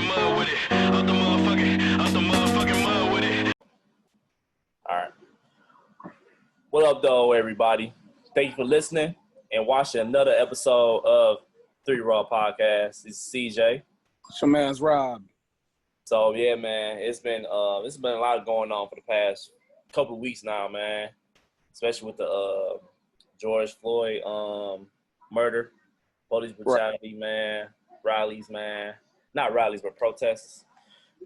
mud with it. Out the motherfucking mud with it. All right. What up, though, everybody? Thank you for listening and watching another episode of Three Raw Podcast. This is CJ. It's your man's Rob. So yeah, man, it's been a lot going on for the past couple of weeks now, man. Especially with the George Floyd murder, police brutality, right. Man, rallies, man. Not rallies, but protests.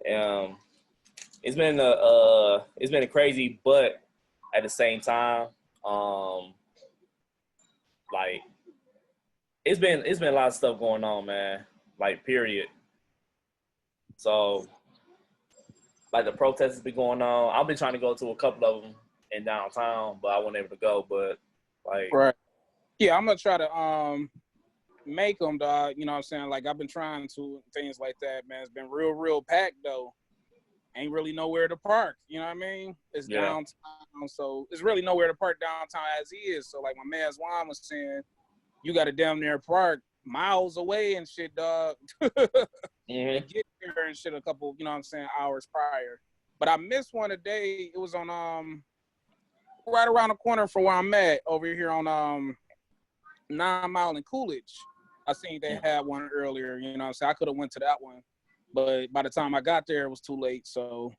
It's been a crazy, but at the same time, like it's been a lot of stuff going on, man. Like, period. So, like, the protests has been going on. I've been trying to go to a couple of them in downtown, but I wasn't able to go. But like, right, yeah, I'm gonna try to make them, dog. You know what I'm saying? Like, I've been trying to, things like that, man. It's been real packed though. Ain't really nowhere to park. You know what I mean? It's downtown, so it's really nowhere to park downtown as is. So, like, my man's Juan was saying, you got to damn near park miles away and shit, dog. And get there and shit a couple, you know what I'm saying, hours prior. But I missed one today. It was on right around the corner from where I'm at, over here on 9 Mile and Coolidge. I seen they had one earlier, you know what I'm saying? I could have went to that one, but by the time I got there, it was too late. So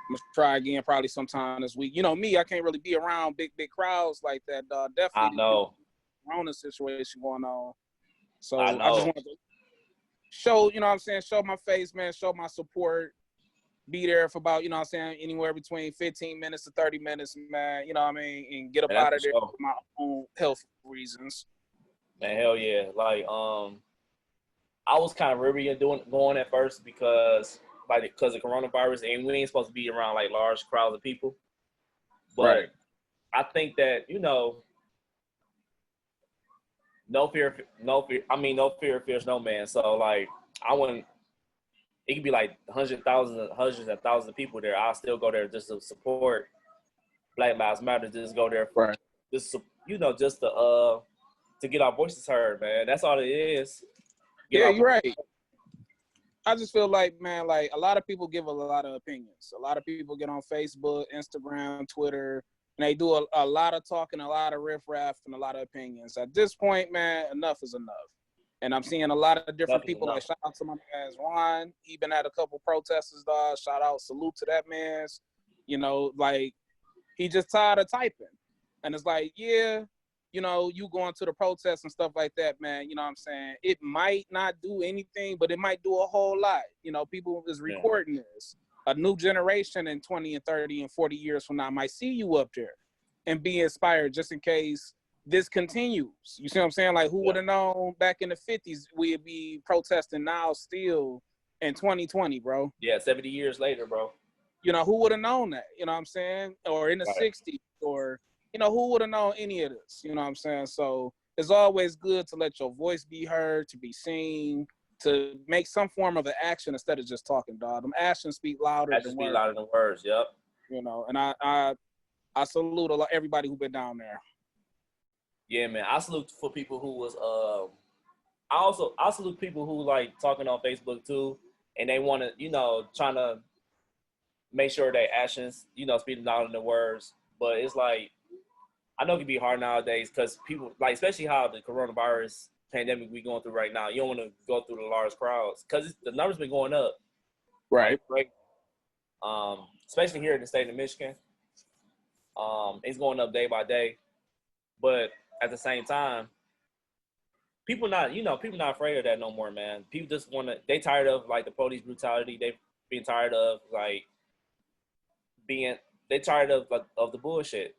I'm gonna try again probably sometime this week. You know me, I can't really be around big crowds like that, dog. Definitely. I know. Corona situation going on. So I just wanted to show, you know what I'm saying, show my face, man, show my support, be there for about, you know what I'm saying, anywhere between 15 minutes to 30 minutes, man, you know what I mean, and get up out of there for my own health reasons. Man, hell yeah. Like, I was kind of worried going at first because of coronavirus, and we ain't supposed to be around, like, large crowds of people. But right. I think that, you know, no fear fears no man. So, like, it could be like hundreds of thousands of people there. I'll still go there just to support Black Lives Matter. Just go there for, right. just, you know, just to get our voices heard, man. That's all it is. Yeah, you're right. I just feel like, man, like, a lot of people give a lot of opinions. A lot of people get on Facebook, Instagram, Twitter, and they do a lot of talking, a lot of riffraff, and a lot of opinions. At this point, man, enough is enough. And I'm seeing a lot of different people. Like, shout out to my man Juan. He been at a couple protesters, dog. Shout out, salute to that man's. You know, like, he just tired of typing. And it's like, yeah, you know, you going to the protests and stuff like that, man. You know what I'm saying? It might not do anything, but it might do a whole lot. You know, people is recording this. A new generation in 20 and 30 and 40 years from now might see you up there and be inspired just in case this continues. You see what I'm saying? Like, who would have known back in the 50s we'd be protesting now still in 2020, bro? Yeah, 70 years later, bro. You know, who would have known that? You know what I'm saying? Or in the 60s, or, you know, who would have known any of this? You know what I'm saying? So it's always good to let your voice be heard, to be seen, to make some form of an action instead of just talking, dog. Them actions speak louder than words. Louder than words, yep. You know, and I salute everybody who been down there. Yeah, man. I salute for people who was I salute people who, like, talking on Facebook too, and they want to, you know, trying to make sure their actions, you know, speak louder than words. But it's like, I know it can be hard nowadays because people, like, especially how the coronavirus pandemic we going through right now, you don't want to go through the large crowds because the numbers been going up. Right. Right. Especially here in the state of Michigan. It's going up day by day. But at the same time, people not afraid of that no more, man. People just they tired of, like, the police brutality. They've been tired of, like, they tired of the bullshit.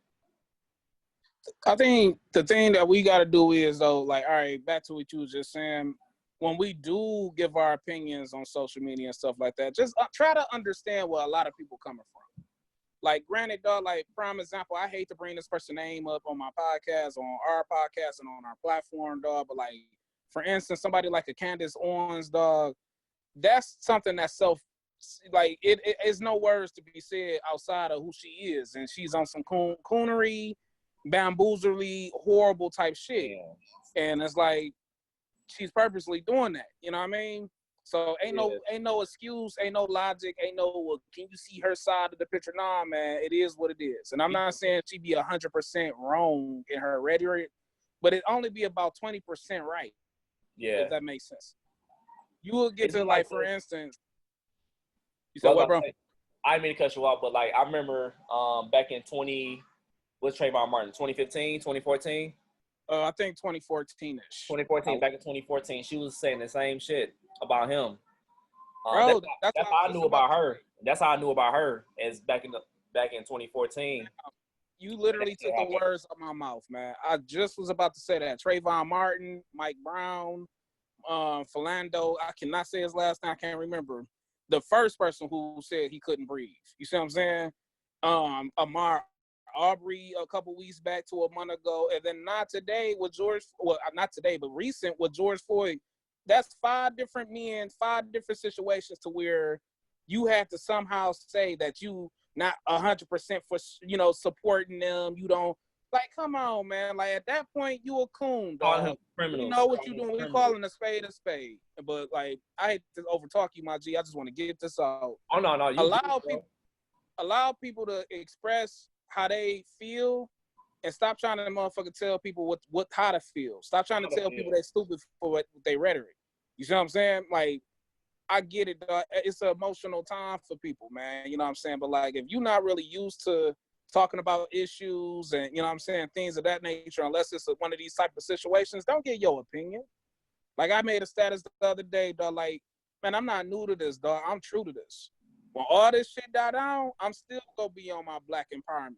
I think the thing that we got to do is, though, like, all right, back to what you was just saying, when we do give our opinions on social media and stuff like that, just try to understand where a lot of people coming from. Like, granted, dog, like, prime example, I hate to bring this person's name up on my podcast, on our podcast, and on our platform, dog, but, like, for instance, somebody like a Candace Owens, dog, that's something that's like, it is no words to be said outside of who she is, and she's on some coonery, bamboozlery, horrible type shit. And it's like, she's purposely doing that, you know what I mean? So ain't no excuse, ain't no logic, ain't no, well, can you see her side of the picture? Nah, man, it is what it is. And I'm not saying she be 100% wrong in her rhetoric, but it only be about 20% right. Yeah. If that makes sense. You will get It's to, like for instance, you said well, what, bro? I didn't mean to cut you off, but like I remember back in what's Trayvon Martin, 2015, 2014? I think 2014-ish. 2014, back in 2014, she was saying the same shit about him. Bro, that's how I knew about her. That's how I knew about her as back in 2014. You literally took the words out of my mouth, man. I just was about to say that. Trayvon Martin, Mike Brown, Philando, I cannot say his last name, I can't remember. The first person who said he couldn't breathe. You see what I'm saying? Ahmaud Arbery a couple weeks back to a month ago, and then not today with not today, but recent with George Floyd. That's 5 different men, 5 different situations to where you have to somehow say that you not 100% for, supporting them. You don't, like, come on, man. Like, at that point, you a coon, dog. You know what you doing. We calling a spade a spade. But, like, I hate to overtalk you, my G. I just want to get this out. Oh, no. Allow people to express how they feel and stop trying to motherfucker tell people how to feel. Stop trying to tell people they're stupid for what they rhetoric. You see what I'm saying? Like, I get it, dog. It's an emotional time for people, man. You know what I'm saying? But, like, if you're not really used to talking about issues and, you know what I'm saying, things of that nature, unless it's one of these type of situations, don't get your opinion. Like, I made a status the other day, dog, like, man, I'm not new to this, dog. I'm true to this. When all this shit die down, I'm still going to be on my black empowerment.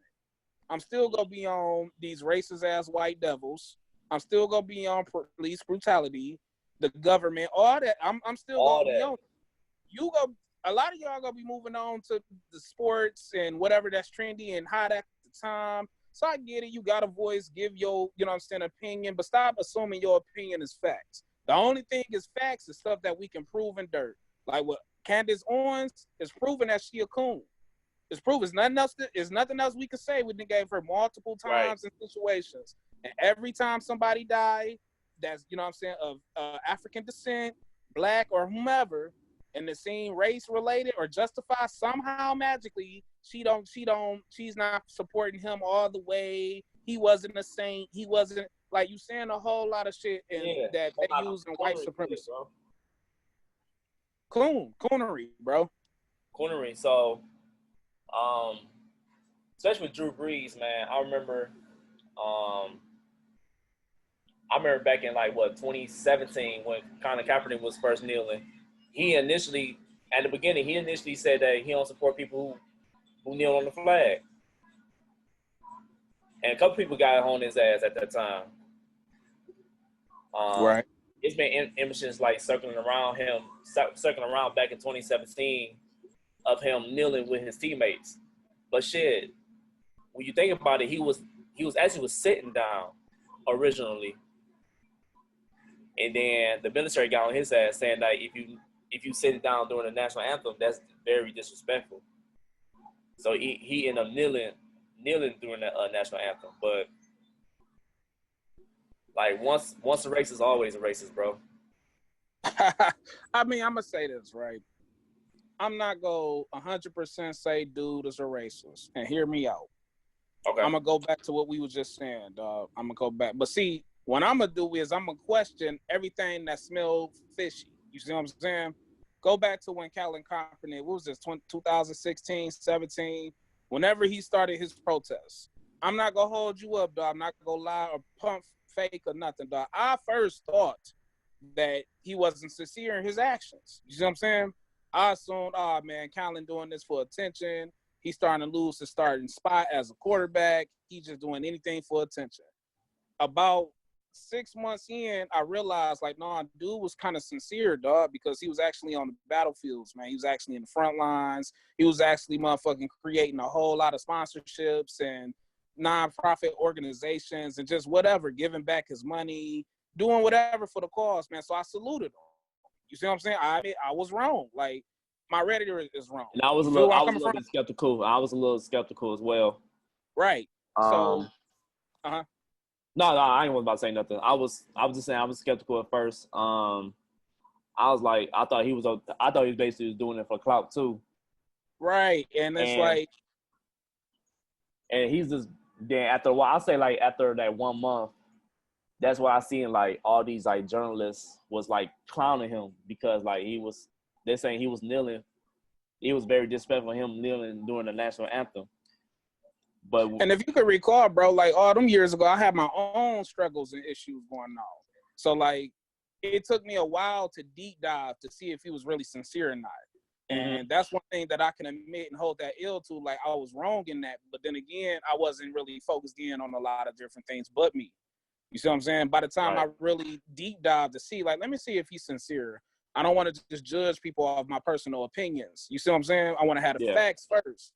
I'm still going to be on these racist-ass white devils. I'm still going to be on police brutality, the government, all that. I'm still going to be on it. A lot of y'all going to be moving on to the sports and whatever that's trendy and hot at the time. So I get it. You got a voice. Give your, you know what I'm saying, opinion. But stop assuming your opinion is facts. The only thing is facts is stuff that we can prove in dirt. Like what Candace Owens is proving that she a coon. It's proven. There's nothing else we can say. We gave her multiple times in situations. And every time somebody died, that's, you know what I'm saying, of African descent, black or whomever, and the scene race related or justified somehow magically, she's not supporting him all the way. He wasn't a saint. He wasn't, like, you saying a whole lot of shit that they use in white supremacy. Coonery, bro. Coonery. So, especially with Drew Brees, man, I remember back in 2017 when Colin Kaepernick was first kneeling. He initially said that he don't support people who kneel on the flag, and a couple people got on his ass at that time. Right. It's been images circling around back in 2017 of him kneeling with his teammates. But shit, when you think about it, he was sitting down originally, and then the military got on his ass saying that if you sit down during the national anthem, that's very disrespectful. So he ended up kneeling during the national anthem. But once a racist, always a racist, bro. I mean, I'm gonna say this, right? I'm not gonna 100% say dude is a racist, and hear me out. Okay. I'm gonna go back to what we were just saying, dog. I'm gonna go back, but see, what I'm gonna do is I'm gonna question everything that smelled fishy. You see what I'm saying? Go back to when Colin Kaepernick, what was this, 2016, 17, whenever he started his protests. I'm not gonna hold you up, dog. I'm not gonna lie or pump fake or nothing, dog. I first thought that he wasn't sincere in his actions. You see what I'm saying? I assumed, oh man, Colin doing this for attention. He's starting to lose his starting spot as a quarterback. He's just doing anything for attention. About 6 months in, I realized, no, dude was kind of sincere, dog, because he was actually on the battlefields, man. He was actually in the front lines. He was actually motherfucking creating a whole lot of sponsorships and nonprofit organizations and just whatever, giving back his money, doing whatever for the cause, man. So I saluted him. You see what I'm saying? I was wrong. My rhetoric is wrong. And I was a little bit skeptical. I was a little skeptical as well. Right. So, No, I ain't about to say nothing. I was just saying I was skeptical at first. I I was like, I thought he was basically doing it for clout too. Right. And it's And like, and he's just then after a while, I say like after that 1 month, that's why I seen like all these like journalists was like clowning him because like they're saying he was kneeling. It was very disrespectful him kneeling during the national anthem. But and if you could recall, bro, like all them years ago, I had my own struggles and issues going on. So like, it took me a while to deep dive to see if he was really sincere or not. And that's one thing that I can admit and hold that ill to. Like, I was wrong in that. But then again, I wasn't really focused in on a lot of different things but me. You see what I'm saying? By the time I really deep dive to see, like, let me see if he's sincere. I don't want to just judge people off my personal opinions. You see what I'm saying? I want to have the facts first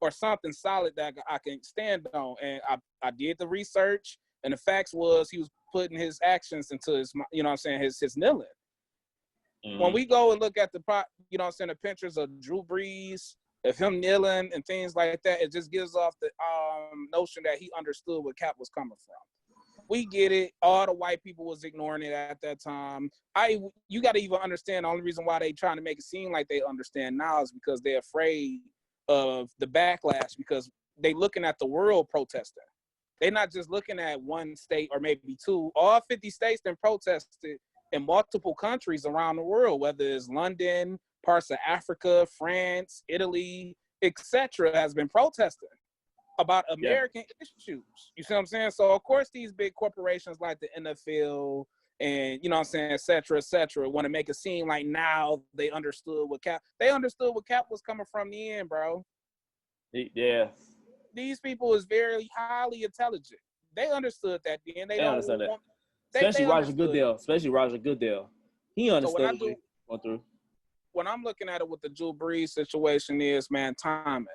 or something solid that I can stand on. And I did the research, and the facts was he was putting his actions into his, you know what I'm saying, his kneeling. When we go and look at the, you know what I'm saying, the pictures of Drew Brees, of him kneeling and things like that, it just gives off the notion that he understood where Cap was coming from. We get it. All the white people was ignoring it at that time. You got to even understand the only reason why they trying to make it seem like they understand now is because they're afraid of the backlash, because they looking at the world protesting. They're not just looking at one state or maybe two. All 50 states then protested in multiple countries around the world, whether it's London, parts of Africa, France, Italy, etc., has been protesting about American issues. You see what I'm saying? So, of course, these big corporations like the NFL and, you know what I'm saying, et cetera, want to make it seem like now they understood what Cap was coming from the end, bro. Yeah. These people is very highly intelligent. They understood that then. They don't understand that. want, Especially they Roger understood. Goodell. He understood So what he went through. when I'm looking at it with the Drew Brees situation is, man, timing.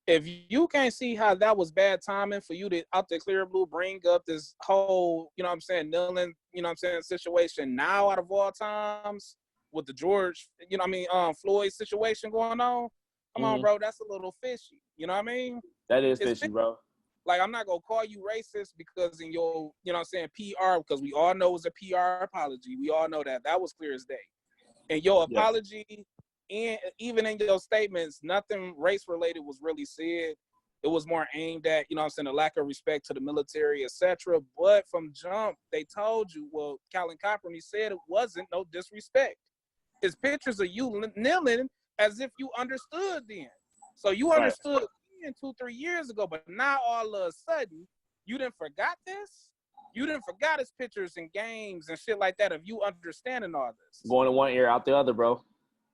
If you can't see how that was bad timing for you to out the clear blue bring up this whole, you know what I'm saying, kneeling, you know what I'm saying, situation now out of all times with the George, you know what I mean, Floyd situation going on, come on, bro, that's a little fishy. You know what I mean? That is fishy, bro. Like, I'm not going to call you racist because in your, you know what I'm saying, PR, because we all know it was a PR apology. We all know that. That was clear as day. And your apology, and even in your statements, nothing race-related was really said. It was more aimed at, you know what I'm saying, a lack of respect to the military, etc. But from jump, they told you, well, Colin Kaepernick said it wasn't no disrespect. It's pictures of you kneeling as if you understood then. So you understood 2-3 years ago, but now all of a sudden, you didn't forgot this? You didn't forgot his pictures and games and shit like that of you understanding all this. Going in one ear, out the other, bro.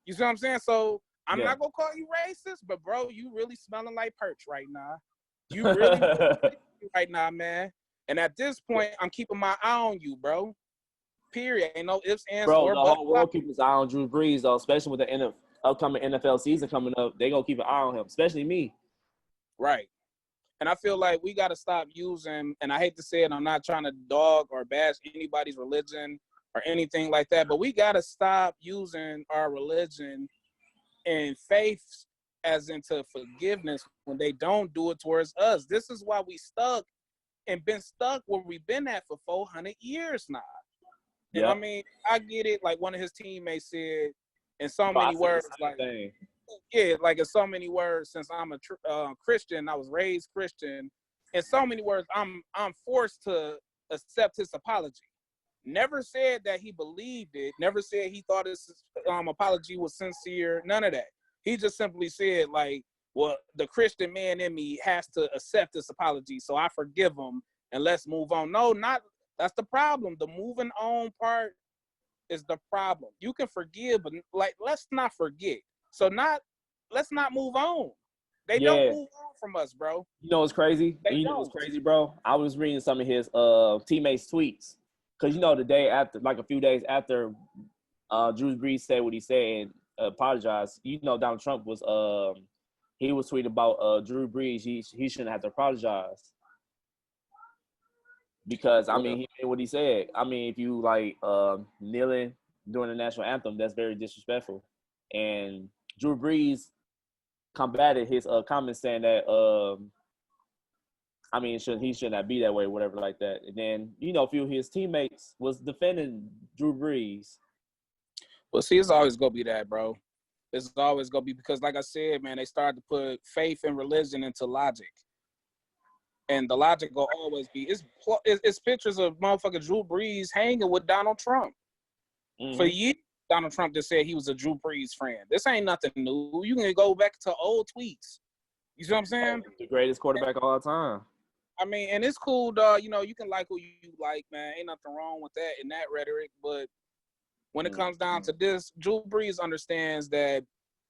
You see what I'm saying? So I'm not gonna call you racist, but bro, you really smelling like perch right now. You really right now, man. And at this point, I'm keeping my eye on you, bro. Period. Ain't no ifs, ands, bro, or the buts. whole world keeps its eye on Drew Brees, though, especially with the upcoming NFL season coming up. They gonna keep an eye on him, especially me. Right. And I feel like we got to stop using, and I hate to say it, I'm not trying to dog or bash anybody's religion or anything like that, but we got to stop using our religion and faith as into forgiveness when they don't do it towards us. This is why we stuck and been stuck where we've been at for 400 years now. And I mean, I get it. Like one of his teammates said in so many words, like, like in so many words, since I'm a Christian, I was raised Christian. In so many words, I'm forced to accept his apology. Never said that he believed it. Never said he thought his apology was sincere. None of that. He just simply said, like, well, the Christian man in me has to accept this apology, so I forgive him and let's move on. No, not that's the problem. The moving on part is the problem. You can forgive, but like, let's not forget. So let's not move on. They don't move on from us, bro. You know what's crazy? You know what's crazy, bro? I was reading some of his teammates' tweets. Because, you know, the day after, like a few days after Drew Brees said what he said and apologized, you know, Donald Trump was, he was tweeting about Drew Brees. He shouldn't have to apologize. Because, I mean, he made what he said. I mean, if you, like, kneeling during the national anthem, that's very disrespectful. And Drew Brees combated his comments saying that, I mean, he should not be that way, whatever like that. And then, you know, a few of his teammates was defending Drew Brees. Well, see, it's always gonna be that, bro. It's always gonna be because, like I said, man, they started to put faith and religion into logic, and the logic will always be it's pictures of motherfucking Drew Brees hanging with Donald Trump. For years, Donald Trump just said he was a Drew Brees friend. This ain't nothing new. You can go back to old tweets. You see what I'm saying? The greatest quarterback of all time. I mean, and it's cool, dog. You know, you can like who you like, man. Ain't nothing wrong with that in that rhetoric. But when it comes down to this, Drew Brees understands that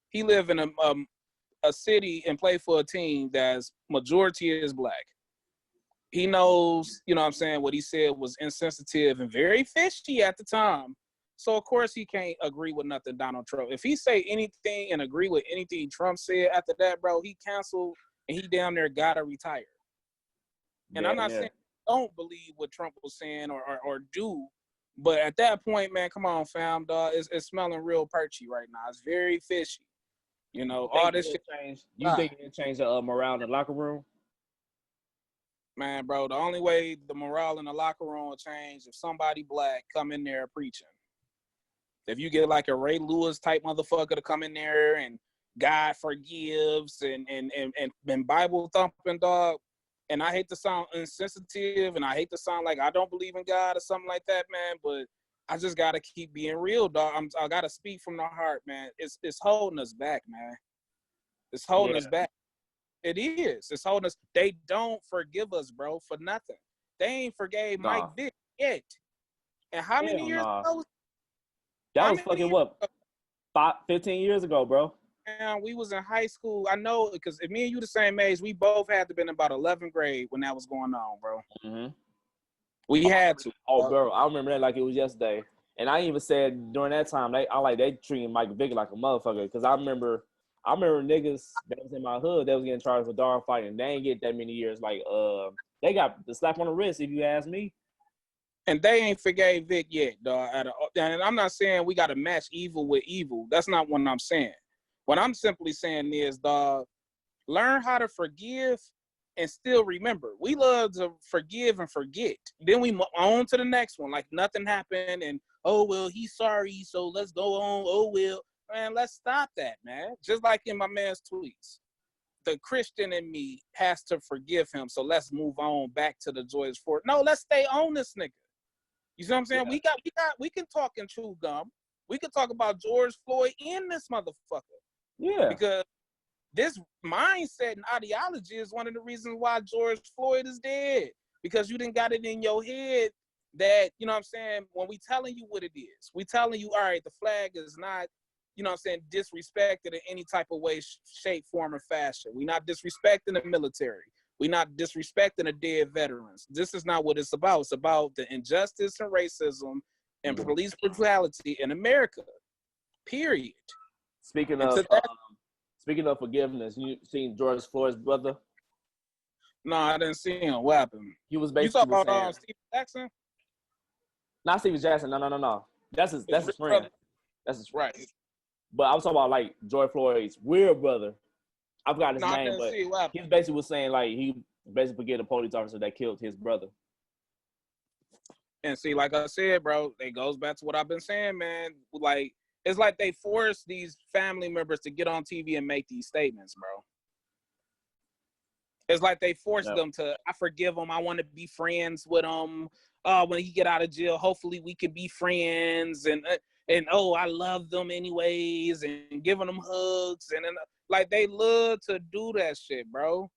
he live in a city and play for a team that's majority is black. He knows, you know what I'm saying, what he said was insensitive and very fishy at the time. So, of course, he can't agree with nothing Donald Trump. If he say anything and agree with anything Trump said after that, bro, he canceled and he damn near got to retire. And I'm not saying don't believe what Trump was saying or do, but at that point, man, come on, fam, dog, it's smelling real perchy right now. It's very fishy. You know, all this shit. You think it changed the morale in the locker room? Man, bro, the only way the morale in the locker room will change if somebody black come in there preaching. If you get like a Ray Lewis type motherfucker to come in there and God forgives and Bible thumping, dog. And I hate to sound insensitive and I hate to sound like I don't believe in God or something like that, man. But I just gotta keep being real, dog. I gotta speak from the heart, man. It's holding us back, man. It's holding us back. It is. It's holding us. They don't forgive us, bro, for nothing. They ain't forgave Mike Vick yet. And how many years ago? That was fucking what? 15 years ago, bro. And we was in high school. I know because if me and you the same age, we both had to been about 11th grade when that was going on, bro. We had to. Oh, bro, I remember that like it was yesterday. And I even said during that time, they treating Mike Vick like a motherfucker because I remember niggas that was in my hood that was getting charged for dog fighting. They ain't get that many years. Like, they got the slap on the wrist, if you ask me. And they ain't forgave Vic yet, dog. And I'm not saying we got to match evil with evil. That's not what I'm saying. What I'm simply saying is, dog, learn how to forgive and still remember. We love to forgive and forget. Then we on to the next one like nothing happened and, oh, well, he's sorry, so let's go on. Oh, well. Man, let's stop that, man. Just like in my man's tweets. The Christian in me has to forgive him, so let's move on back to the George Floyd. No, let's stay on this nigga. You see what I'm saying? Yeah. We can talk and chew gum. We can talk about George Floyd in this motherfucker. Yeah. Because this mindset and ideology is one of the reasons why George Floyd is dead. Because you didn't got it in your head that, you know what I'm saying, when we telling you what it is, we telling you, all right, the flag is not, you know what I'm saying, disrespected in any type of way, shape, form, or fashion. We're not disrespecting the military. We're not disrespecting the dead veterans. This is not what it's about. It's about the injustice and racism and police brutality in America, period. Speaking of forgiveness, you seen George Floyd's brother? No, I didn't see him. What happened? He was basically you talking about Steve Jackson? Not Steve Jackson. No. That's his friend. Brother. That's his right. But I was talking about like George Floyd's real brother. I forgot his name, but he basically was saying like he basically forget a police officer that killed his brother. And see, like I said, bro, it goes back to what I've been saying, man. Like it's like they force these family members to get on TV and make these statements, bro. It's like they force them to. I forgive him. I want to be friends with him. When he get out of jail, hopefully we can be friends. And oh, I love them anyways, and giving them hugs, and like they love to do that shit, bro.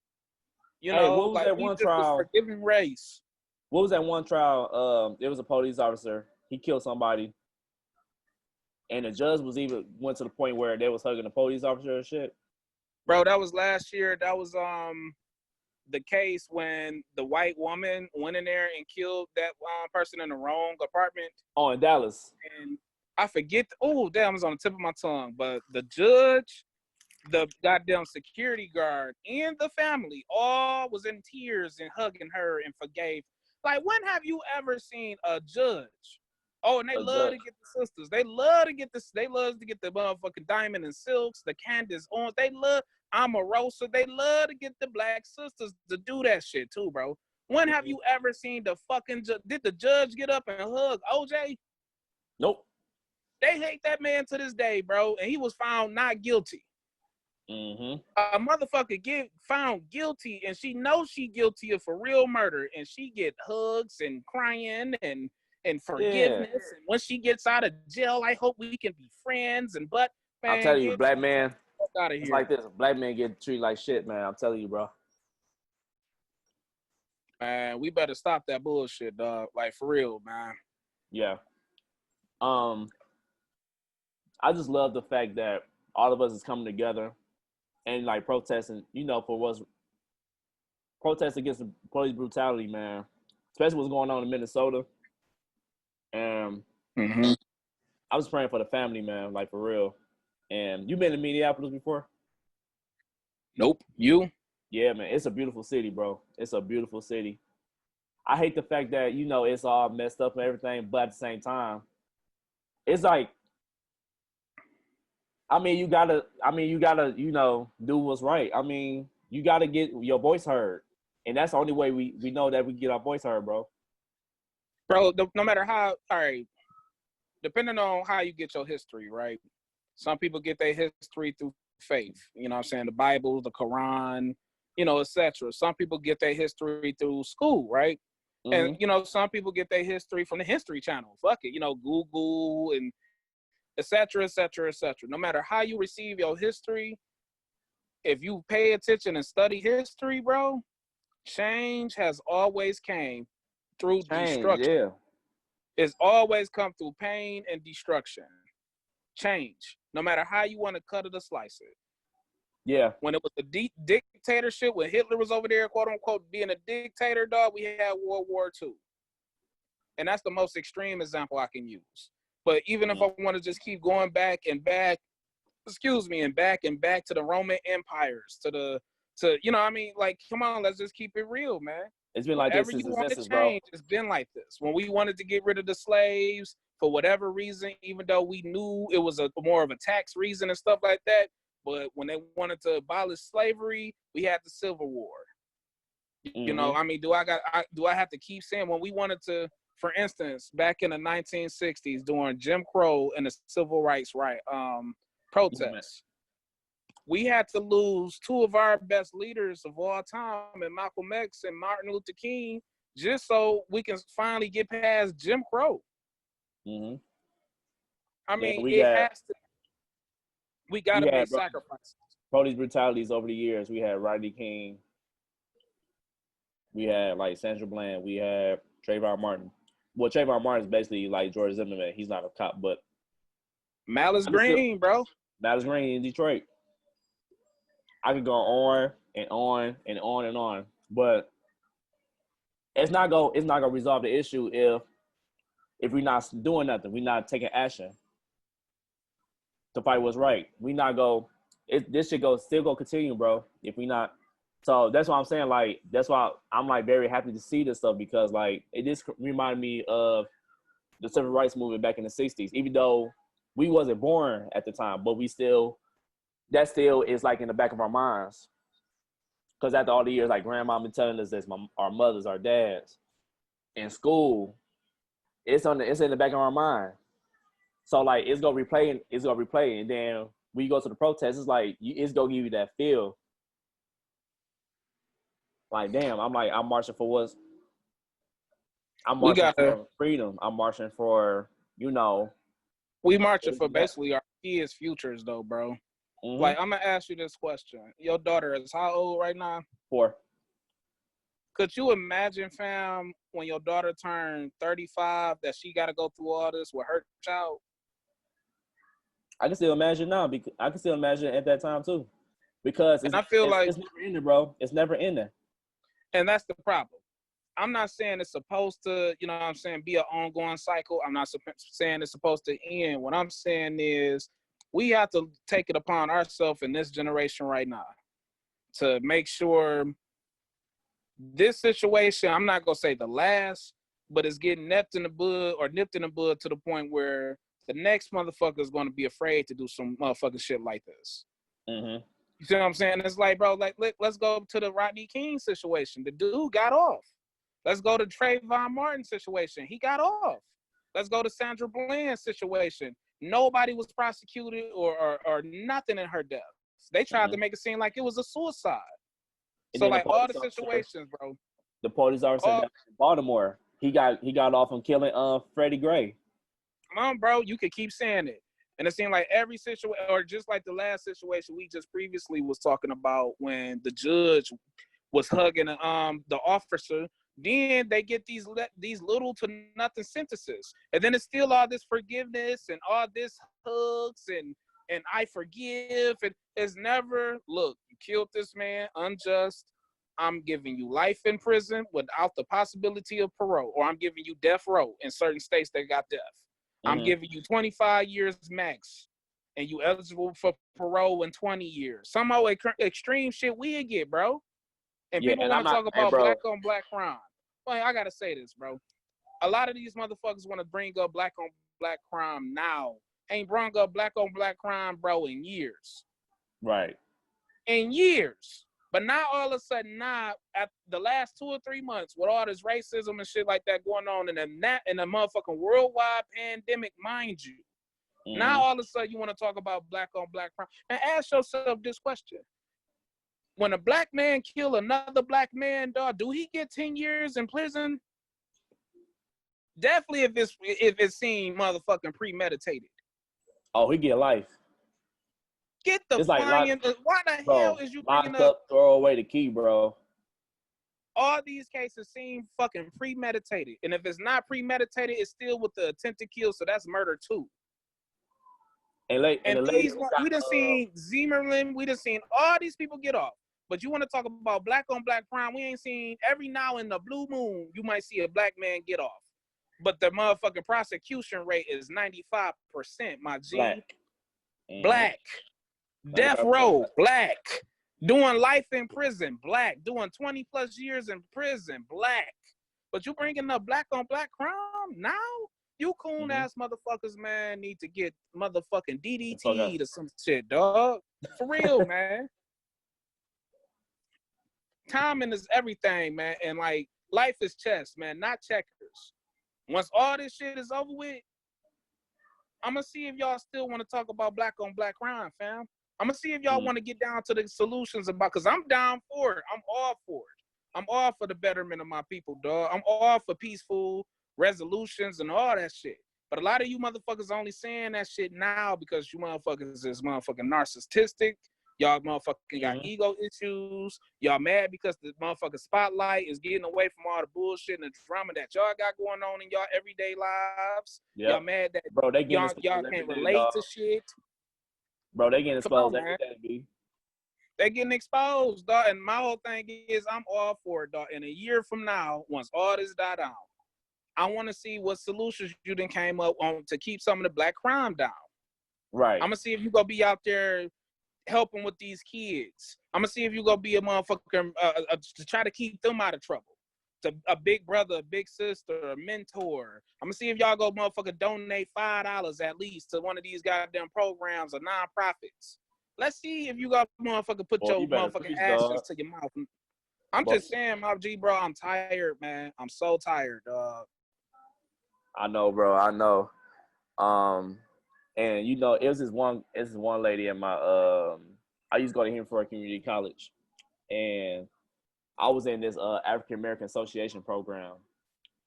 You know, what was like that one trial? Forgiving race. What was that one trial? There was a police officer. He killed somebody, and the judge went to the point where they was hugging the police officer and shit. Bro, that was last year. That was the case when the white woman went in there and killed that person in the wrong apartment. Oh, in Dallas. And I forget. Oh, damn, it's on the tip of my tongue. But the judge, the goddamn security guard, and the family all was in tears and hugging her and forgave. Like, when have you ever seen a judge? Oh, and they love to get the sisters. They love to get this. They love to get the motherfucking Diamond and Silks, the Candace Owens. They love Omarosa. They love to get the black sisters to do that shit too, bro. When have you ever seen the fucking did the judge get up and hug OJ? Nope. They hate that man to this day, bro. And he was found not guilty. Mm-hmm. A motherfucker get found guilty, and she knows she guilty of for real murder, and she get hugs and crying and forgiveness. Yeah. And when she gets out of jail, I hope we can be friends. And but I'm man, telling you, get black man, out of it's here. like this. Black men get treated like shit, man. I'm telling you, bro. Man, we better stop that bullshit, dog. Like for real, man. Yeah. I just love the fact that all of us is coming together and like protesting, you know, for what's protest against the police brutality, man. Especially what's going on in Minnesota. And Mm-hmm. I was praying for the family, man, like for real. And you been to Minneapolis before? Nope. You? Yeah, man. It's a beautiful city, bro. It's a beautiful city. I hate the fact that, you know, it's all messed up and everything, but at the same time, it's like, you gotta, you know, do what's right. I mean, you gotta get your voice heard. And that's the only way we know that we get our voice heard, bro. Bro, no matter how, all right, depending on how you get your history, right? Some people get their history through faith, you know what I'm saying? The Bible, the Quran, you know, etc. Some people get their history through school, right? Mm-hmm. And, you know, some people get their history from the History Channel. Fuck it, you know, Google and etc., etc., etc. No matter how you receive your history, if you pay attention and study history, bro, change has always came through destruction. Yeah. It's always come through pain and destruction. Change, no matter how you want to cut it or slice it. Yeah. When it was a dictatorship, when Hitler was over there, quote unquote, being a dictator, dog, we had World War II. And that's the most extreme example I can use. But even if I want to just keep going back and back, and back to the Roman empires, to you know, I mean, like, come on, let's just keep it real, man. It's been like Whatever this since you the want to census, bro. change, it's been like this. When we wanted to get rid of the slaves for whatever reason, even though we knew it was a more of a tax reason and stuff like that, but when they wanted to abolish slavery, we had the Civil War. You know, I mean, do I have to keep saying when we wanted to, for instance, back in the 1960s during Jim Crow and the civil rights protests, we had to lose two of our best leaders of all time, and Malcolm X and Martin Luther King, just so we can finally get past Jim Crow. Mm-hmm. I mean, we got to make sacrifices. Police brutalities over the years. We had Rodney King. We had like Sandra Bland. We had Trayvon Martin. Well, Trayvon Martin is basically like George Zimmerman. He's not a cop, but Malice Green, bro. Malice Green in Detroit. I could go on and on and on and on, but it's not gonna resolve the issue if we're not doing nothing. We're not taking action to fight what's right. This should still continue, bro. If we not, so that's why I'm saying, like, that's why I'm like very happy to see this stuff, because like it just reminded me of the civil rights movement back in the 60s. Even though we wasn't born at the time, but that still is like in the back of our minds. Because after all the years, like grandma been telling us this, our mothers, our dads, in school, it's in the back of our mind. So like it's gonna replay, and then when you go to the protest, it's like it's gonna give you that feel. Like, damn, I'm marching for for freedom. I'm marching for, you know. We marching for basically our kids' futures, though, bro. Mm-hmm. Like, I'm gonna ask you this question. Your daughter is how old right now? 4. Could you imagine, fam, when your daughter turned 35, that she got to go through all this with her child? I can still imagine now, because I can still imagine at that time too, because it's never ending, bro. It's never ending. And that's the problem. I'm not saying it's supposed to, you know what I'm saying, be an ongoing cycle. I'm not saying it's supposed to end. What I'm saying is we have to take it upon ourselves in this generation right now to make sure this situation, I'm not going to say the last, but it's getting nipped in the bud to the point where the next motherfucker is going to be afraid to do some motherfucking shit like this. Mm-hmm. You see what I'm saying? It's like, bro, like, let's go to the Rodney King situation. The dude got off. Let's go to Trayvon Martin situation. He got off. Let's go to Sandra Bland situation. Nobody was prosecuted or nothing in her death. They tried to make it seem like it was a suicide. And So then like all the situations, bro. the police officer down in Baltimore, he got off on killing Freddie Gray. Come on, bro. You could keep saying it. And it seemed like every situation, or just like the last situation we just previously was talking about when the judge was hugging the officer. Then they get these little to nothing sentences, and then it's still all this forgiveness and all this hugs and I forgive. And it's never, look, you killed this man, unjust. I'm giving you life in prison without the possibility of parole, or I'm giving you death row in certain states that got death. I'm giving you 25 years max, and you eligible for parole in 20 years. Somehow extreme shit we get, bro. And people want to talk about black on black crime. Well, I gotta say this, bro. A lot of these motherfuckers want to bring up black on black crime now. Ain't brought up black on black crime, bro, in years. Right. In years. But now all of a sudden, at the last 2 or 3 months, with all this racism and shit like that going on in a motherfucking worldwide pandemic, mind you. Now all of a sudden you want to talk about black on black crime. And ask yourself this question. When a black man kill another black man, dog, do he get 10 years in prison? Definitely if it's seen motherfucking premeditated. Oh, he get life. Get the flying. Why the hell is you bringing up? Throw away the key, bro. All these cases seem fucking premeditated, and if it's not premeditated, it's still with the intent to kill. So that's murder too. And we done seen Zimmerman, we done seen all these people get off. But you want to talk about black on black crime? We ain't seen every now in the blue moon you might see a black man get off, but the motherfucking prosecution rate is 95%. My G, black. Death row, black. Doing life in prison, black. Doing 20 plus years in prison, black. But you bringing up black on black crime now? You coon ass motherfuckers, man, need to get motherfucking DDT to some shit, dog. For real, man. Timing is everything, man. And like, life is chess, man, not checkers. Once all this shit is over with, I'm gonna see if y'all still want to talk about black on black crime, fam. I'm gonna see if y'all want to get down to the solutions about, because I'm down for it. I'm all for it. I'm all for the betterment of my people, dog. I'm all for peaceful resolutions and all that shit. But a lot of you motherfuckers only saying that shit now because you motherfuckers is motherfucking narcissistic. Y'all motherfucking got ego issues. Y'all mad because the motherfucking spotlight is getting away from all the bullshit and the drama that y'all got going on in y'all everyday lives. Yep. Y'all mad that y'all can't relate to shit. Bro, they getting exposed every day, B. They getting exposed, dog. And my whole thing is I'm all for it, dog. In a year from now, once all this died down, I want to see what solutions you done came up on to keep some of the black crime down. Right. I'm gonna see if you gonna be out there helping with these kids. I'm gonna see if you gonna be a motherfucker to try to keep them out of trouble. To a big brother, a big sister, a mentor. I'm gonna see if y'all go motherfucker donate $5 at least to one of these goddamn programs or nonprofits. Let's see if you got motherfucker put your motherfucking actions to your mouth. I'm just saying, my G, bro, I'm tired, man. I'm so tired, dog. I know, bro. I know. And you know, it was this one lady in my I used to go to Henford Community College, and I was in this African American Association program,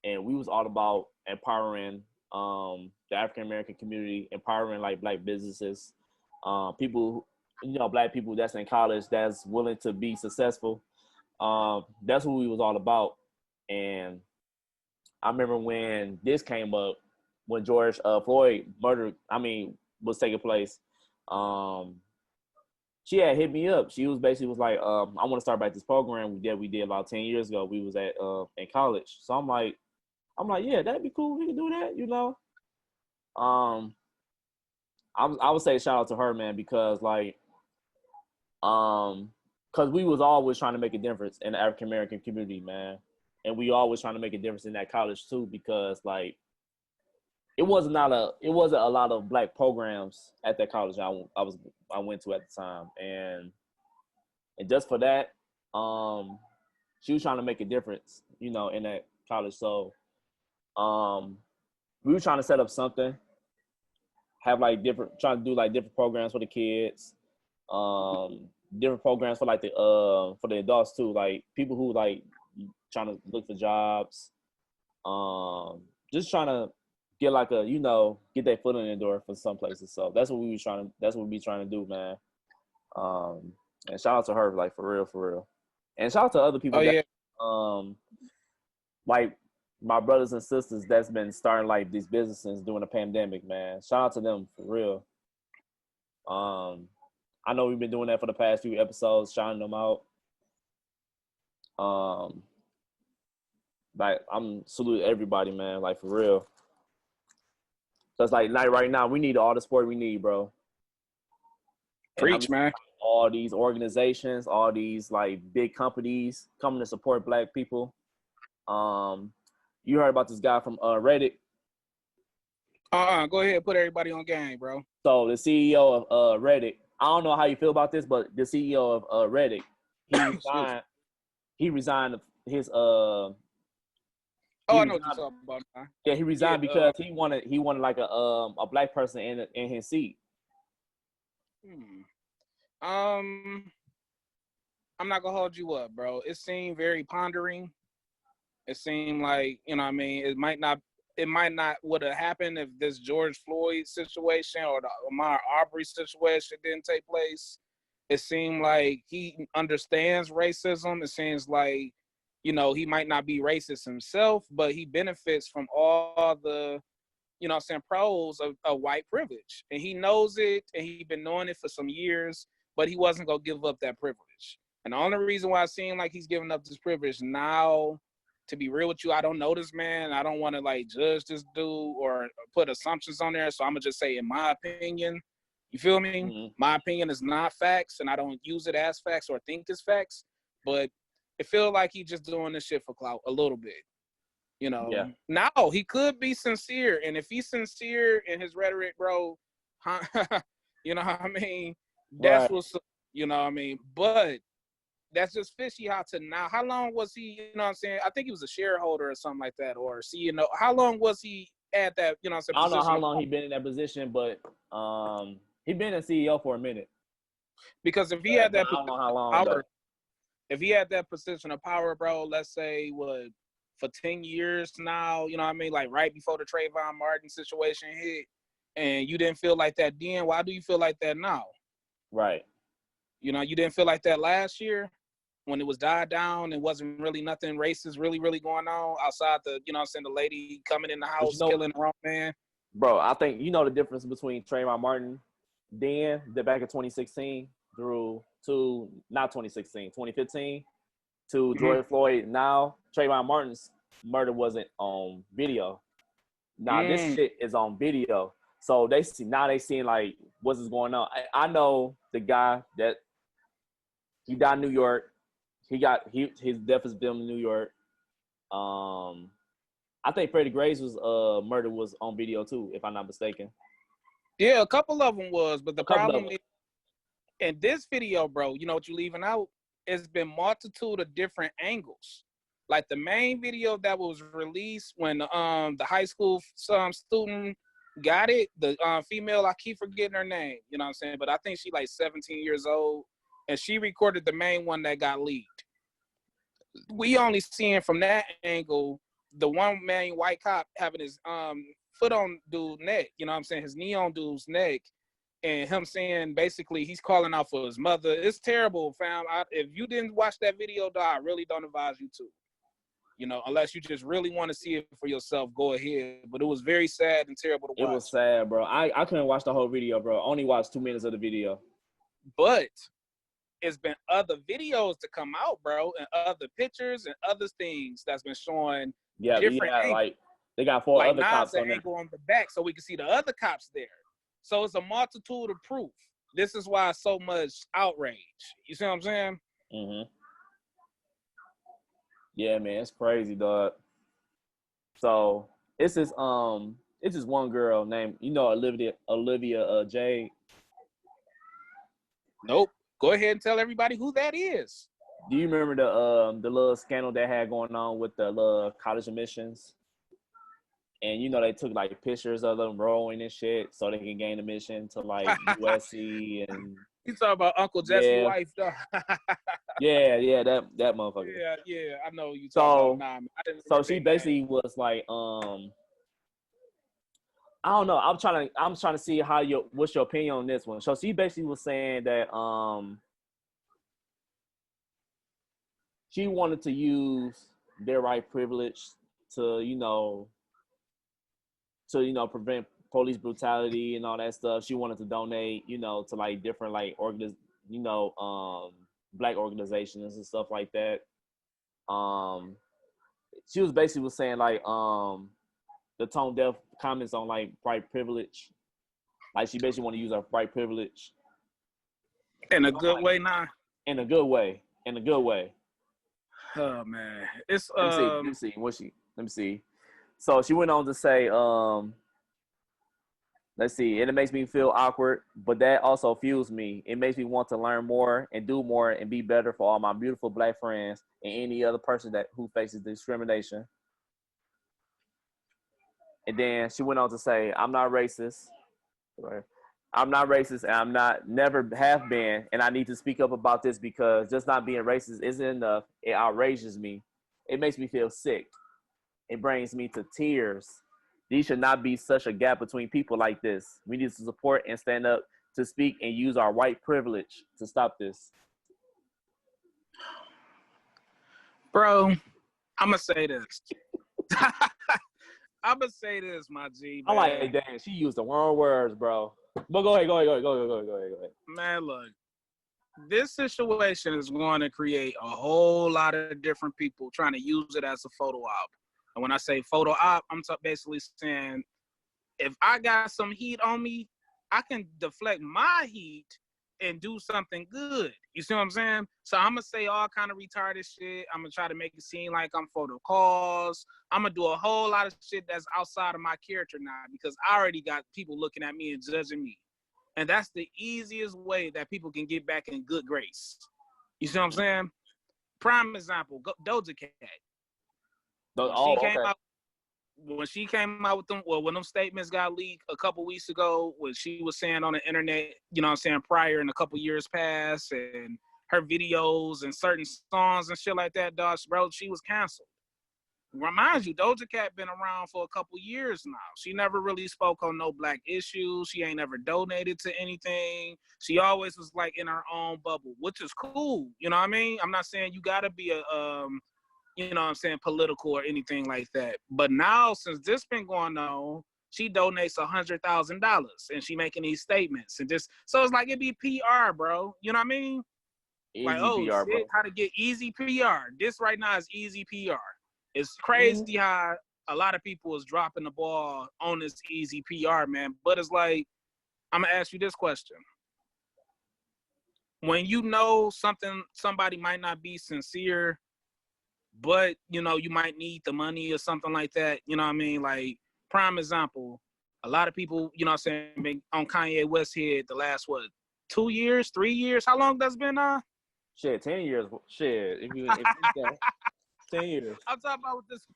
and we was all about empowering the African American community, empowering like black businesses, people, you know, black people that's in college that's willing to be successful. That's what we was all about. And I remember when this came up, when George Floyd was taking place. She had hit me up. She was basically like, I want to start back this program we did about 10 years ago. We was at in college. So I'm like, yeah, that'd be cool. We can do that, you know. I would say shout out to her, man, because like, because we was always trying to make a difference in the African American community, man, and we always trying to make a difference in that college too, because like, it wasn't a lot of black programs at that college I went to at the time, and just for that, she was trying to make a difference, you know, in that college. So, we were trying to set up something have like trying to do like different programs for the kids, different programs for like for the adults too, like people who like trying to look for jobs, just trying to get like get their foot in the door for some places. So that's what we be trying to do, man. And shout out to her, like for real. And shout out to other people like my brothers and sisters that's been starting like these businesses during the pandemic, man. Shout out to them for real. I know we've been doing that for the past few episodes, shouting them out. Like I'm salute everybody, man, like for real. Cause like right now, we need all the support we need, bro. Preach, man. All these organizations, all these like big companies coming to support Black people. You heard about this guy from Reddit? Go ahead, put everybody on game, bro. So the CEO of Reddit, I don't know how you feel about this, but the CEO of Reddit, he resigned his I know what you're talking about. Man. Yeah, he resigned because he wanted like a Black person in his seat. I'm not gonna hold you up, bro. It seemed very pondering. It seemed like, you know what I mean, it might not would have happened if this George Floyd situation or the Ahmaud Arbery situation didn't take place. It seemed like he understands racism. It seems like, you know, he might not be racist himself, but he benefits from all the, you know what I'm saying, pros of white privilege. And he knows it, and he's been knowing it for some years, but he wasn't going to give up that privilege. And the only reason why it seemed like he's giving up this privilege now, to be real with you, I don't know this man. I don't want to like judge this dude or put assumptions on there. So I'm going to just say, in my opinion, you feel me? Mm-hmm. My opinion is not facts, and I don't use it as facts or think it's facts, but it feels like he's just doing this shit for clout a little bit. You know, Now he could be sincere, and if he's sincere in his rhetoric, bro, you know what I mean? That's what's, you know what I mean? But that's just fishy how to now. How long was he, you know what I'm saying? I think he was a shareholder or something like that, or CEO. How long was he at that, you know what I'm saying? I don't know how long he been in that position, but he been a CEO for a minute. Because if he had that I don't know how long, power, if he had that position of power, bro, let's say for 10 years now, you know what I mean? Like right before the Trayvon Martin situation hit, and you didn't feel like that then, why do you feel like that now? Right. You know, you didn't feel like that last year when it was died down and wasn't really nothing racist really going on outside the, you know what I'm saying, the lady coming in the house killing the wrong man. Bro, I think you know the difference between Trayvon Martin then, back in 2016 through to not 2016, 2015 to George Floyd. Now Trayvon Martin's murder wasn't on video. Now this shit is on video. So they seeing like what's going on. I know the guy that he died in New York. His death is filmed in New York. I think Freddie Gray's murder was on video too, if I'm not mistaken. Yeah, a couple of them was, but the problem is in this video, bro, you know what you're leaving out? It's been multitude of different angles. Like the main video that was released when the high school student got it, the female, I keep forgetting her name, you know what I'm saying? But I think she like 17 years old, and she recorded the main one that got leaked. We only seeing from that angle the one main white cop having his foot on dude's neck, you know what I'm saying, his knee on dude's neck, and him saying basically he's calling out for his mother. It's terrible, fam. If you didn't watch that video, though, I really don't advise you to. You know, unless you just really want to see it for yourself, go ahead. But it was very sad and terrible to watch. It was sad, bro. I couldn't watch the whole video, bro. I only watched 2 minutes of the video. But it's been other videos to come out, bro, and other pictures and other things that's been showing different angles. Like they got four other cops on angle on the back so we can see the other cops there. So it's a multitude of proof. This is why so much outrage. You see what I'm saying? Mm-hmm. Yeah, man, it's crazy, dog. So it's this one girl named, you know, Olivia Jade. Nope. Go ahead and tell everybody who that is. Do you remember the little scandal that had going on with the college admissions? and they took like pictures of them rolling and shit so they can gain admission to like USC and You talking about Uncle Jesse's yeah, wife, though? yeah, that motherfucker. Yeah, I know you So, talking about. Nah, I didn't so remember she their basically name. was like, I don't know. I'm trying to see what's your opinion on this one. So she basically was saying that she wanted to use their white privilege to prevent police brutality and all that stuff. She wanted to donate, to like different like black organizations and stuff like that. She was basically saying like the tone deaf comments on like white privilege. Like she basically want to use her white privilege In a good way, nah. in a good way. In a good way. Oh man, it's Let me see. Let me see. So she went on to say, let's see, and it makes me feel awkward, but that also fuels me. It makes me want to learn more and do more and be better for all my beautiful black friends and any other person who faces discrimination. And then she went on to say, I'm not racist. Right? I'm not racist and never have been. And I need to speak up about this because just not being racist isn't enough. It outrages me. It makes me feel sick. It brings me to tears. These should not be such a gap between people like this. We need to support and stand up to speak and use our white privilege to stop this. bro. I'm gonna say this. I'm gonna say this, my G. Man. I'm like, damn, she used the wrong words, bro. But go ahead. Man, look, this situation is going to create a whole lot of different people trying to use it as a photo op. And when I say photo op, I'm basically saying if I got some heat on me, I can deflect my heat and do something good. You see what I'm saying? So I'm gonna say all kind of retarded shit. I'm gonna try to make it seem like I'm photo calls. I'm gonna do a whole lot of shit that's outside of my character now because I already got people looking at me and judging me. And that's the easiest way that people can get back in good grace. You see what I'm saying? Prime example, Doja Cat. When she came out with them, well, when them statements got leaked a couple weeks ago, what she was saying on the internet, you know what I'm saying, prior in a couple years past, and her videos and certain songs and shit like that, dog, bro, she was canceled. Reminds you, Doja Cat been around for a couple years now. She never really spoke on no black issues. She ain't never donated to anything. She always was like in her own bubble, which is cool. You know what I mean? I'm not saying you gotta be you know what I'm saying, political or anything like that. But now, since this been going on, she donates $100,000 and she making these statements and just, so it's like it be PR, bro. You know what I mean? Easy like, oh PR, shit, bro. how to get easy PR. This right now is easy PR. It's crazy how a lot of people is dropping the ball on this easy PR, man. But it's like, I'm gonna ask you this question. When you know somebody might not be sincere, but you know, you might need the money or something like that, you know what I mean? Like, prime example, a lot of people, you know what I'm saying, been on Kanye West head the last 2 years, 3 years? How long that's been Shit, 10 years. Shit, if you 10 years. I'm talking about with this.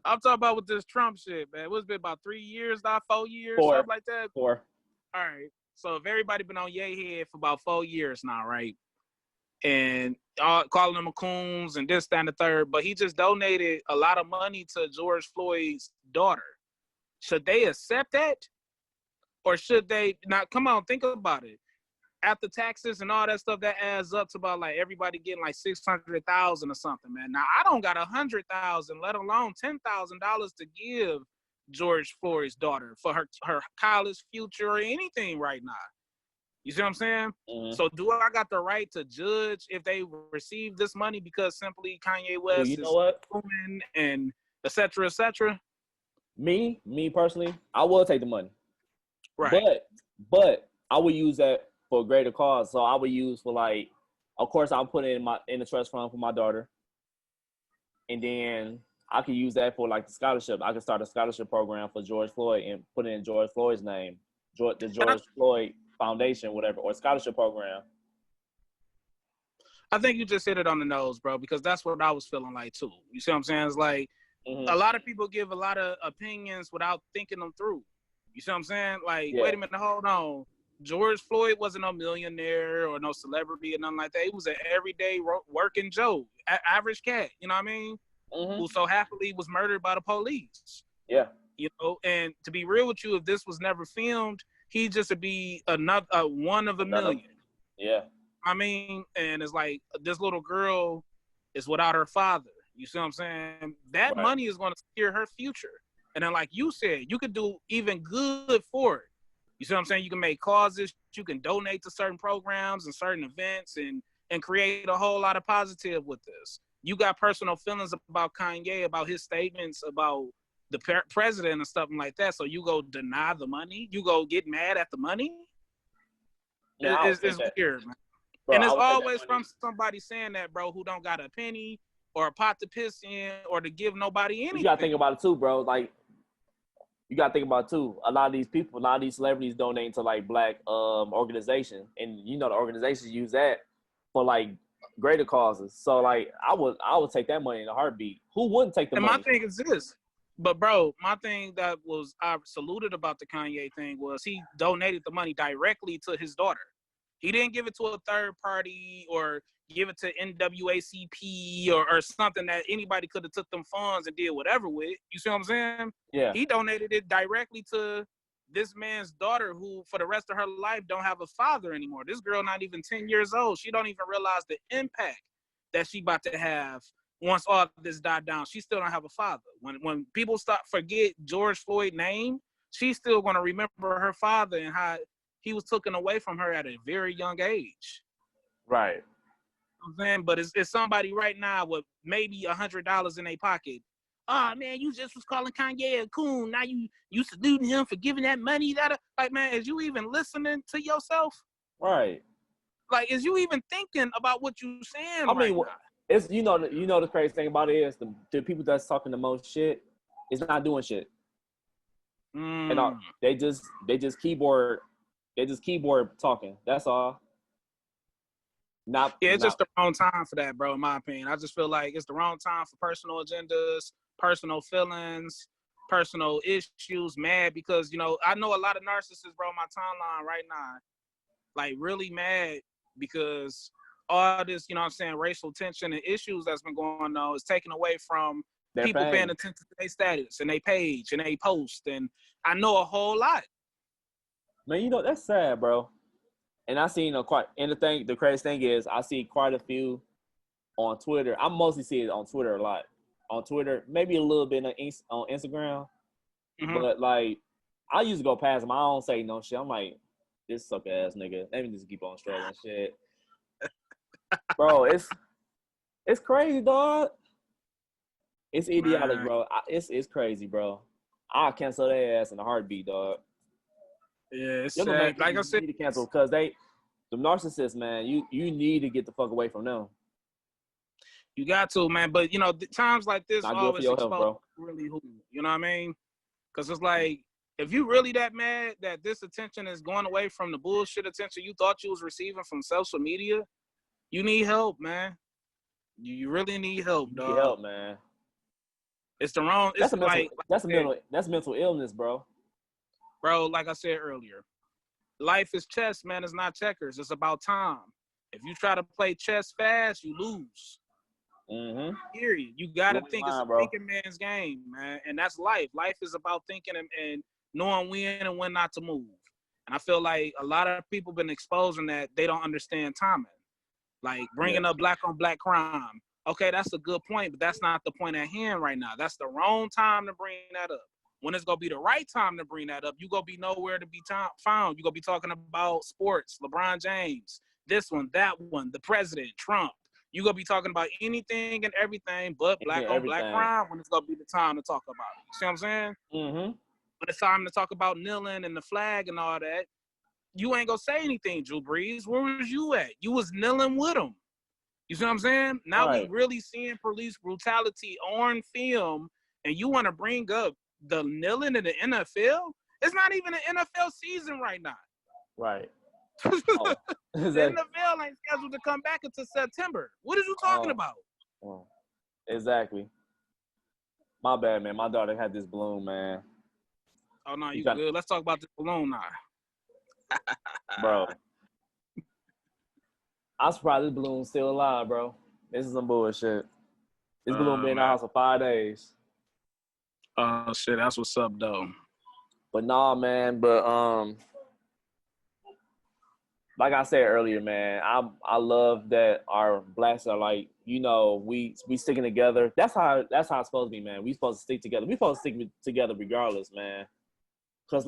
I'm talking about with this Trump shit, man. What's been about 3 years now, 4 years, 4. something like that? 4. All right. So if everybody been on Ye head for about 4 years now, right? And calling them a coons and this, that, and the third, but he just donated a lot of money to George Floyd's daughter. Should they accept that? Or should they not? Come on, think about it. After taxes and all that stuff, that adds up to about like everybody getting like 600,000 or something, man. Now I don't got 100,000, let alone $10,000 to give George Floyd's daughter for her college future or anything right now. You see what I'm saying? Mm-hmm. So do I got the right to judge if they receive this money because simply Kanye West you know what? booming and et cetera, et cetera? Me personally, I will take the money. Right. But I would use that for a greater cause. So I would use for like, of course, I'll put it in the trust fund for my daughter. And then I could use that for like the scholarship. I could start a scholarship program for George Floyd and put it in George Floyd's name. The George Floyd Foundation, whatever, or scholarship program. I think you just hit it on the nose, bro, because that's what I was feeling like too. You see what I'm saying? It's like, a lot of people give a lot of opinions without thinking them through. You see what I'm saying? Like, wait a minute, hold on. George Floyd wasn't no millionaire or no celebrity or nothing like that. He was an everyday working Joe, average cat. You know what I mean? Who so happily was murdered by the police. Yeah. You know, and to be real with you, if this was never filmed, he just would be another one of a million. Yeah. I mean, and it's like this little girl is without her father. You see what I'm saying? That money is going to secure her future. And then, like you said, you could do even good for it. You see what I'm saying? You can make causes, you can donate to certain programs and certain events and create a whole lot of positive with this. You got personal feelings about Kanye, about his statements about the president and stuff like that. So you go deny the money? You go get mad at the money? It's weird, man. Bro, and it's always from somebody saying that, bro, who don't got a penny or a pot to piss in or to give nobody anything. You got to think about it too, bro. Like, you got to think about it too. A lot of these people, a lot of these celebrities donate to like black organizations. And, you know, the organizations use that for like greater causes. So, like, I would take that money in a heartbeat. Who wouldn't take the money? And my thing is this. But, bro, my thing that was I saluted about the Kanye thing was he donated the money directly to his daughter. He didn't give it to a third party or give it to NAACP or something that anybody could have took them funds and did whatever with. You see what I'm saying? Yeah. He donated it directly to this man's daughter who, for the rest of her life, don't have a father anymore. This girl not even 10 years old. She don't even realize the impact that she about to have once all this died down. She still don't have a father. When people forget George Floyd's name, she's still going to remember her father and how he was taken away from her at a very young age. Right. You know what I'm saying? But it's somebody right now with maybe $100 in their pocket. Oh, man, you just was calling Kanye a coon. Now you saluting him for giving that money. Like, man, is you even listening to yourself? Right. Like, is you even thinking about what you saying I mean, now? it's you know the crazy thing about it is the people that's talking the most shit is not doing shit. And they just keyboard talking. That's all. It's just the wrong time for that, bro, in my opinion. I just feel like it's the wrong time for personal agendas, personal feelings, personal issues, mad because, you know, I know a lot of narcissists, bro, on my timeline right now, like really mad because all this, you know what I'm saying, racial tension and issues that's been going on is taken away from people paying attention to their status and their page and they post. And I know a whole lot. Man, you know, that's sad, bro. And I seen the crazy thing is I see quite a few on Twitter. I mostly see it on Twitter a lot. On Twitter, maybe a little bit on Instagram. But like, I used to go past them. I don't say no shit. I'm like, this suck ass nigga. Let me just keep on struggling shit. Bro, it's crazy, dog. It's idiotic, bro. It's crazy, bro. I'll cancel their ass in a heartbeat, dog. Yeah, it's sad. Like I said, need to cancel because the narcissists, man. You need to get the fuck away from them. You got to, man. But you know, times like this Not always good for your expose health, really who. You know what I mean? Because it's like if you really that mad that this attention is going away from the bullshit attention you thought you was receiving from social media, you need help, man. You really need help, dog. You need help, man. It's the wrong. It's that's mental illness, bro. Bro, like I said earlier, life is chess, man. It's not checkers. It's about time. If you try to play chess fast, you lose. Period. You got to think it's a thinking man's game, man. And that's life. Life is about thinking and knowing when and when not to move. And I feel like a lot of people been exposing that they don't understand timing. Like bringing up black on black crime. Okay, that's a good point, but that's not the point at hand right now. That's the wrong time to bring that up. When it's going to be the right time to bring that up, you're going to be nowhere to be found. You're going to be talking about sports, LeBron James, this one, that one, the president, Trump. You're going to be talking about anything and everything but black on black crime when it's going to be the time to talk about it. You see what I'm saying? When it's time to talk about kneeling and the flag and all that, you ain't going to say anything, Drew Brees. Where was you at? You was kneeling with them. You see what I'm saying? Now we really seeing police brutality on film, and you want to bring up the kneeling in the NFL? It's not even an NFL season right now. Right. The NFL ain't scheduled to come back until September. What are you talking about? Exactly. My bad, man. My daughter had this balloon, man. Oh no, you got- good. Let's talk about this balloon now. Bro. I'm surprised this balloon's still alive, bro. This is some bullshit. This balloon been in our house for 5 days. Oh shit, that's what's up though. But nah, man. But like I said earlier, man, I love that our blacks are like, you know, we sticking together. That's how it's supposed to be, man. We supposed to stick together. We supposed to stick together regardless, man. Cause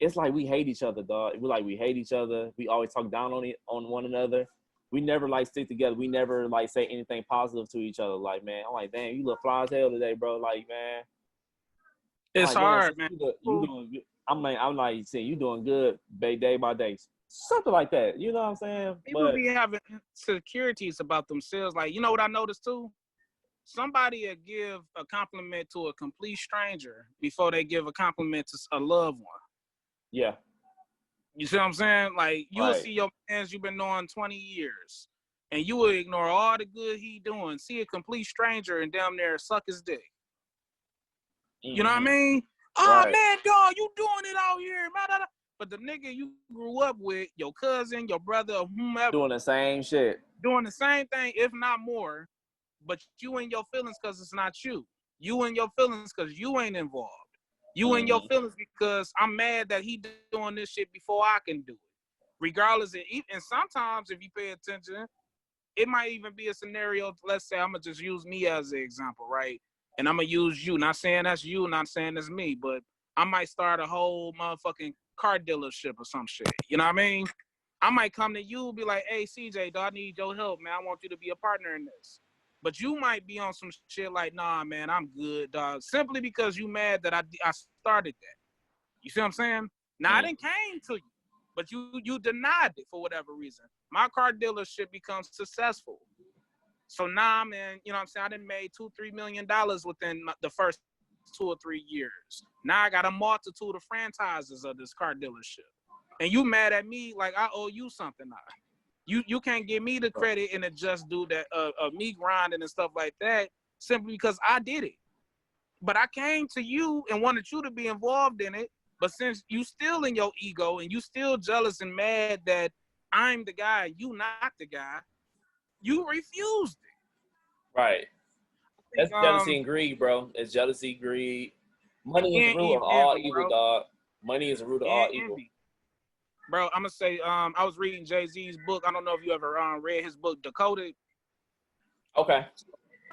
it's like we hate each other, dog. We hate each other. We always talk down on one another. We never like stick together. We never like say anything positive to each other. Like, man, I'm like, damn, you look fly as hell today, bro. Like, man, It's like, hard, man. man. You doing good. I'm like saying you doing good, day by day. Something like that. You know what I'm saying? People be having insecurities about themselves. Like, you know what I noticed too? Somebody will give a compliment to a complete stranger before they give a compliment to a loved one. Yeah. You see what I'm saying? Like, you will see your fans you've been knowing 20 years, and you will ignore all the good he doing, see a complete stranger and damn near suck his dick. You know what I mean? Oh, man, dog, you doing it out here. But the nigga you grew up with, your cousin, your brother, or whomever. Doing the same shit. Doing the same thing, if not more. But you in your feelings because it's not you. You in your feelings because you ain't involved. You in your feelings because I'm mad that he doing this shit before I can do it. Regardless of, and sometimes if you pay attention, it might even be a scenario. Let's say I'm going to just use me as an example, right? And I'm going to use you. Not saying that's you, not saying that's me, but I might start a whole motherfucking car dealership or some shit. You know what I mean? I might come to you and be like, hey, CJ, dog, I need your help, man. I want you to be a partner in this. But you might be on some shit like, nah, man, I'm good, dog. Simply because you mad that I started that. You see what I'm saying? Now, I didn't came to you, but you denied it for whatever reason. My car dealership becomes successful. So now, man, you know what I'm saying? I done made $2-3 million within the first 2 or 3 years. Now I got a multitude of franchises of this car dealership. And you mad at me like I owe you something now. You can't give me the credit and it just do that of me grinding and stuff like that simply because I did it. But I came to you and wanted you to be involved in it. But since you still in your ego and you still jealous and mad that I'm the guy, you not the guy, you refused it. Right. That's jealousy and greed, bro. It's jealousy, greed. Money is the root of all evil, dog. Money is the root of all evil. Bro, I'm gonna say, I was reading Jay-Z's book. I don't know if you ever read his book, Decoded. Okay.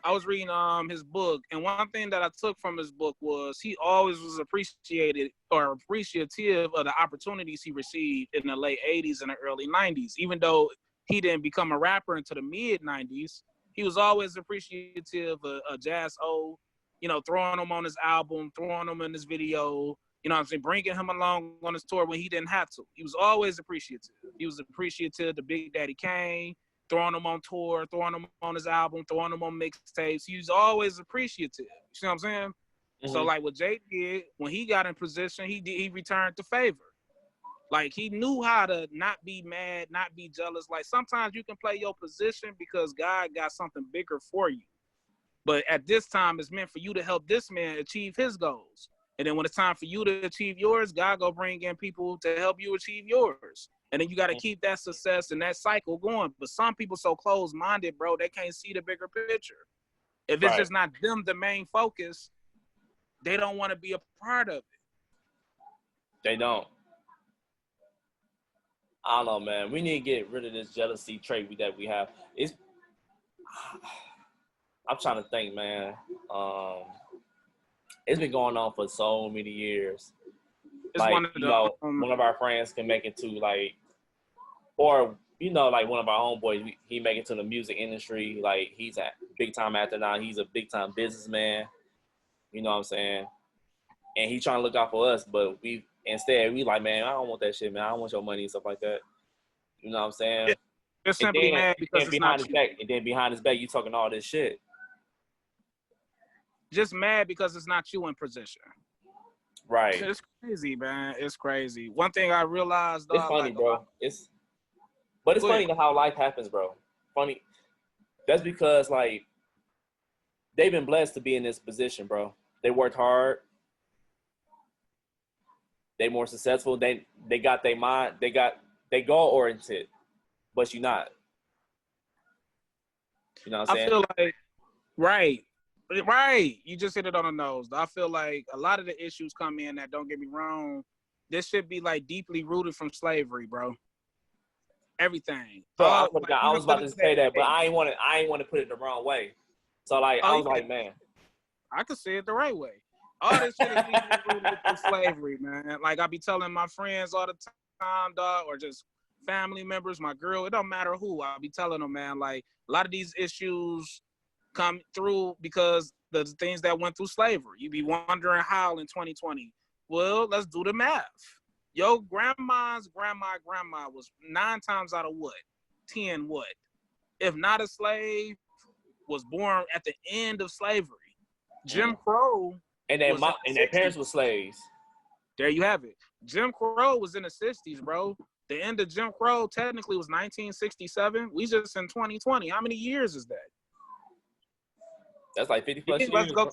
I was reading his book, and one thing that I took from his book was he always was appreciative of the opportunities he received in the late 80s and the early 90s. Even though he didn't become a rapper until the mid 90s, he was always appreciative of Jazz O, you know, throwing him on his album, throwing him in his video, you know what I'm saying, bringing him along on his tour when he didn't have to. He was always appreciative. He was appreciative to Big Daddy Kane, throwing him on tour, throwing him on his album, throwing him on mixtapes. He was always appreciative. You see what I'm saying? Mm-hmm. So like what Jay did, when he got in position, he returned the favor. Like he knew how to not be mad, not be jealous. Like sometimes you can play your position because God got something bigger for you. But at this time, it's meant for you to help this man achieve his goals. And then when it's time for you to achieve yours, God go bring in people to help you achieve yours. And then you got to keep that success and that cycle going. But some people so close-minded, bro, they can't see the bigger picture. If it's just not them, the main focus, they don't want to be a part of it. They don't. I don't know, man. We need to get rid of this jealousy trait that we have. I'm trying to think, man. It's been going on for so many years. It's like, one of our friends can make it to like, or like one of our homeboys, he make it to the music industry. Like he's a big time actor now. He's a big time businessman. You know what I'm saying? And he's trying to look out for us, but we like, man, I don't want that shit, man. I don't want your money and stuff like that. You know what I'm saying? They're simply mad because it's not you. And then behind his back, you talking all this shit. Just mad because it's not you in position. Right. It's crazy, man. It's crazy. One thing I realized, it's funny, like, bro. It's funny how life happens, bro. Funny. That's because like they've been blessed to be in this position, bro. They worked hard. They more successful. They got their mind. They goal oriented, but you're not. You know what I'm saying? I feel like right. You just hit it on the nose. I feel like a lot of the issues come in that, don't get me wrong, this should be like deeply rooted from slavery, bro. Everything. Bro, Like, I was about to say that, but I ain't want to put it the wrong way. So like, I was like, man, I could say it the right way. All this shit is deeply rooted from slavery, man. Like I be telling my friends all the time, dog, or just family members, my girl. It don't matter who. I'll be telling them, man. Like a lot of these issues come through because the things that went through slavery. You be wondering how in 2020. Well, let's do the math. Yo, grandma's grandma was 9 times out of what? 10 what? If not a slave, was born at the end of slavery. Jim Crow. And their parents were slaves. There you have it. Jim Crow was in the 60s, bro. The end of Jim Crow technically was 1967. We just in 2020. How many years is that? That's like 50 plus years. Let's go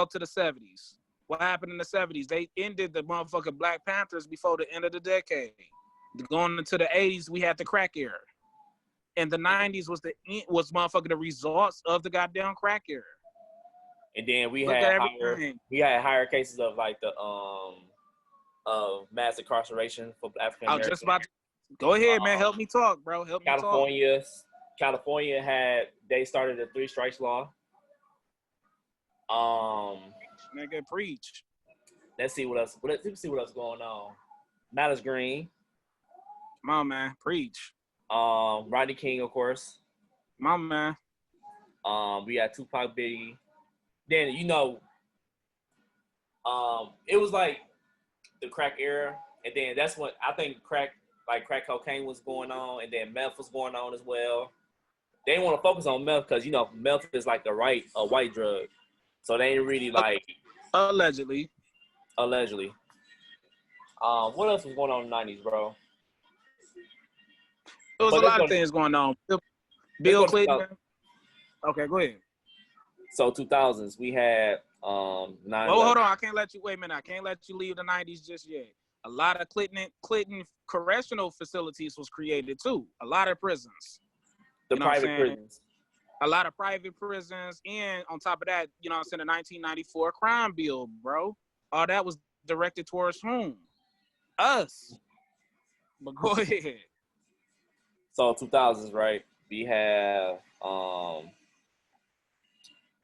to the 70s. What happened in the 70s? They ended the motherfucking Black Panthers before the end of the decade. Going into the 80s, we had the crack era. And the 90s was motherfucking the results of the goddamn crack era. And then we had higher cases of like the of mass incarceration for African Americans. I was just about to go ahead, man. Help me talk, bro. California they started a 3 strikes law. Nigga, preach. Let's see what else. Let's see what else going on. Malice Green. Come on, man. Preach. Rodney King, of course. Come on, man. We had Tupac, Biggie. Then it was like the crack era, and then that's when I think crack cocaine was going on, and then meth was going on as well. They didn't want to focus on meth because meth is like a white drug, so they ain't really like allegedly. What else was going on in the 90s, bro? There was a lot of things going on. Bill Clinton. Okay, go ahead. So 2000s, we had 9/11. Oh, hold on. I can't let you leave the 90s just yet. A lot of Clinton correctional facilities was created too. A lot of prisons. The private prisons. A lot of private prisons. And on top of that, the 1994 crime bill, bro. All that was directed towards whom? Us. But go ahead. So 2000s, right? We have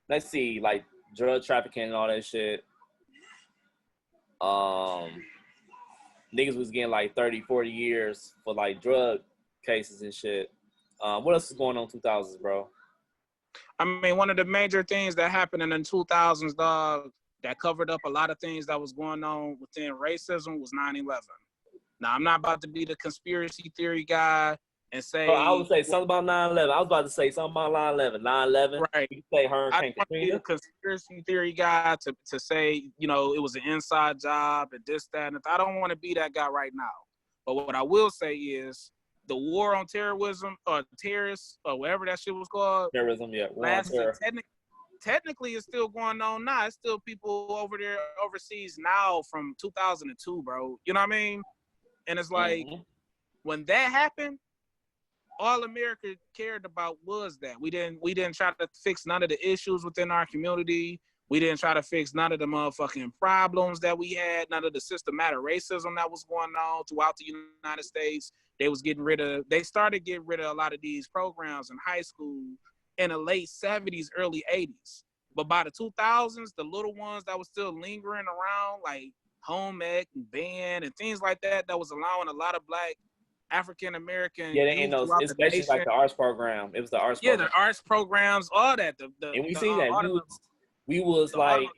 let's see, like drug trafficking and all that shit. Niggas was getting like 30, 40 years for like drug cases and shit. What else is going on in 2000s, bro? I mean, one of the major things that happened in the 2000s, dog, that covered up a lot of things that was going on within racism was 9/11. Now, I'm not about to be the conspiracy theory guy and say... I would say something about 9/11. I was about to say something about 9/11. 9/11. Right. You say Hurricane Katrina. I don't want to be a conspiracy theory guy to say, it was an inside job and this, that, and I don't want to be that guy right now. But what I will say is the war on terrorism or terrorists or whatever that shit was called. Terrorism, yeah. Technically, it's still going on now. It's still people over there overseas now from 2002, bro. You know what I mean? And it's like, when that happened, all America cared about was that. We didn't try to fix none of the issues within our community. We didn't try to fix none of the motherfucking problems that we had, none of the systematic racism that was going on throughout the United States. They started getting rid of a lot of these programs in high school in the late 70s, early 80s. But by the 2000s, the little ones that was still lingering around, like home ec and band and things like that was allowing a lot of Black African American. Yeah, they ain't no. It's basically like the arts program. It was the arts. Yeah, the arts programs, all that. And we seen that we was like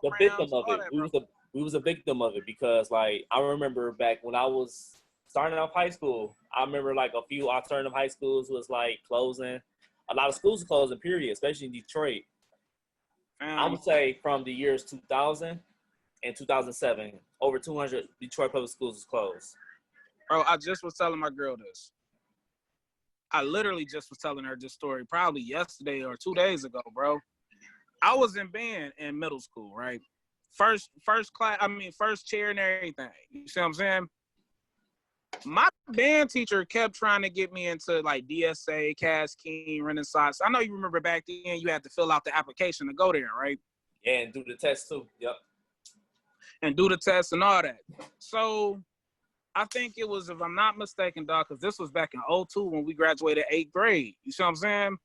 the victim of it. We was a victim of it because like I remember back when I was starting off high school, I remember like a few alternative high schools was like closing. A lot of schools closing, period, especially in Detroit. I would say from the years 2000 and 2007, over 200 Detroit public schools was closed. Bro, I just was telling my girl this. I literally just was telling her this story probably yesterday or 2 days ago, bro. I was in band in middle school, right? First class, first chair and everything. You see what I'm saying? My band teacher kept trying to get me into like DSA, Cass King, Renaissance. I know you remember back then you had to fill out the application to go there, right? Yeah, and do the test too. Yep. And do the test and all that. So I think it was, if I'm not mistaken, dog, because this was back in '02 when we graduated 8th grade. You see what I'm saying?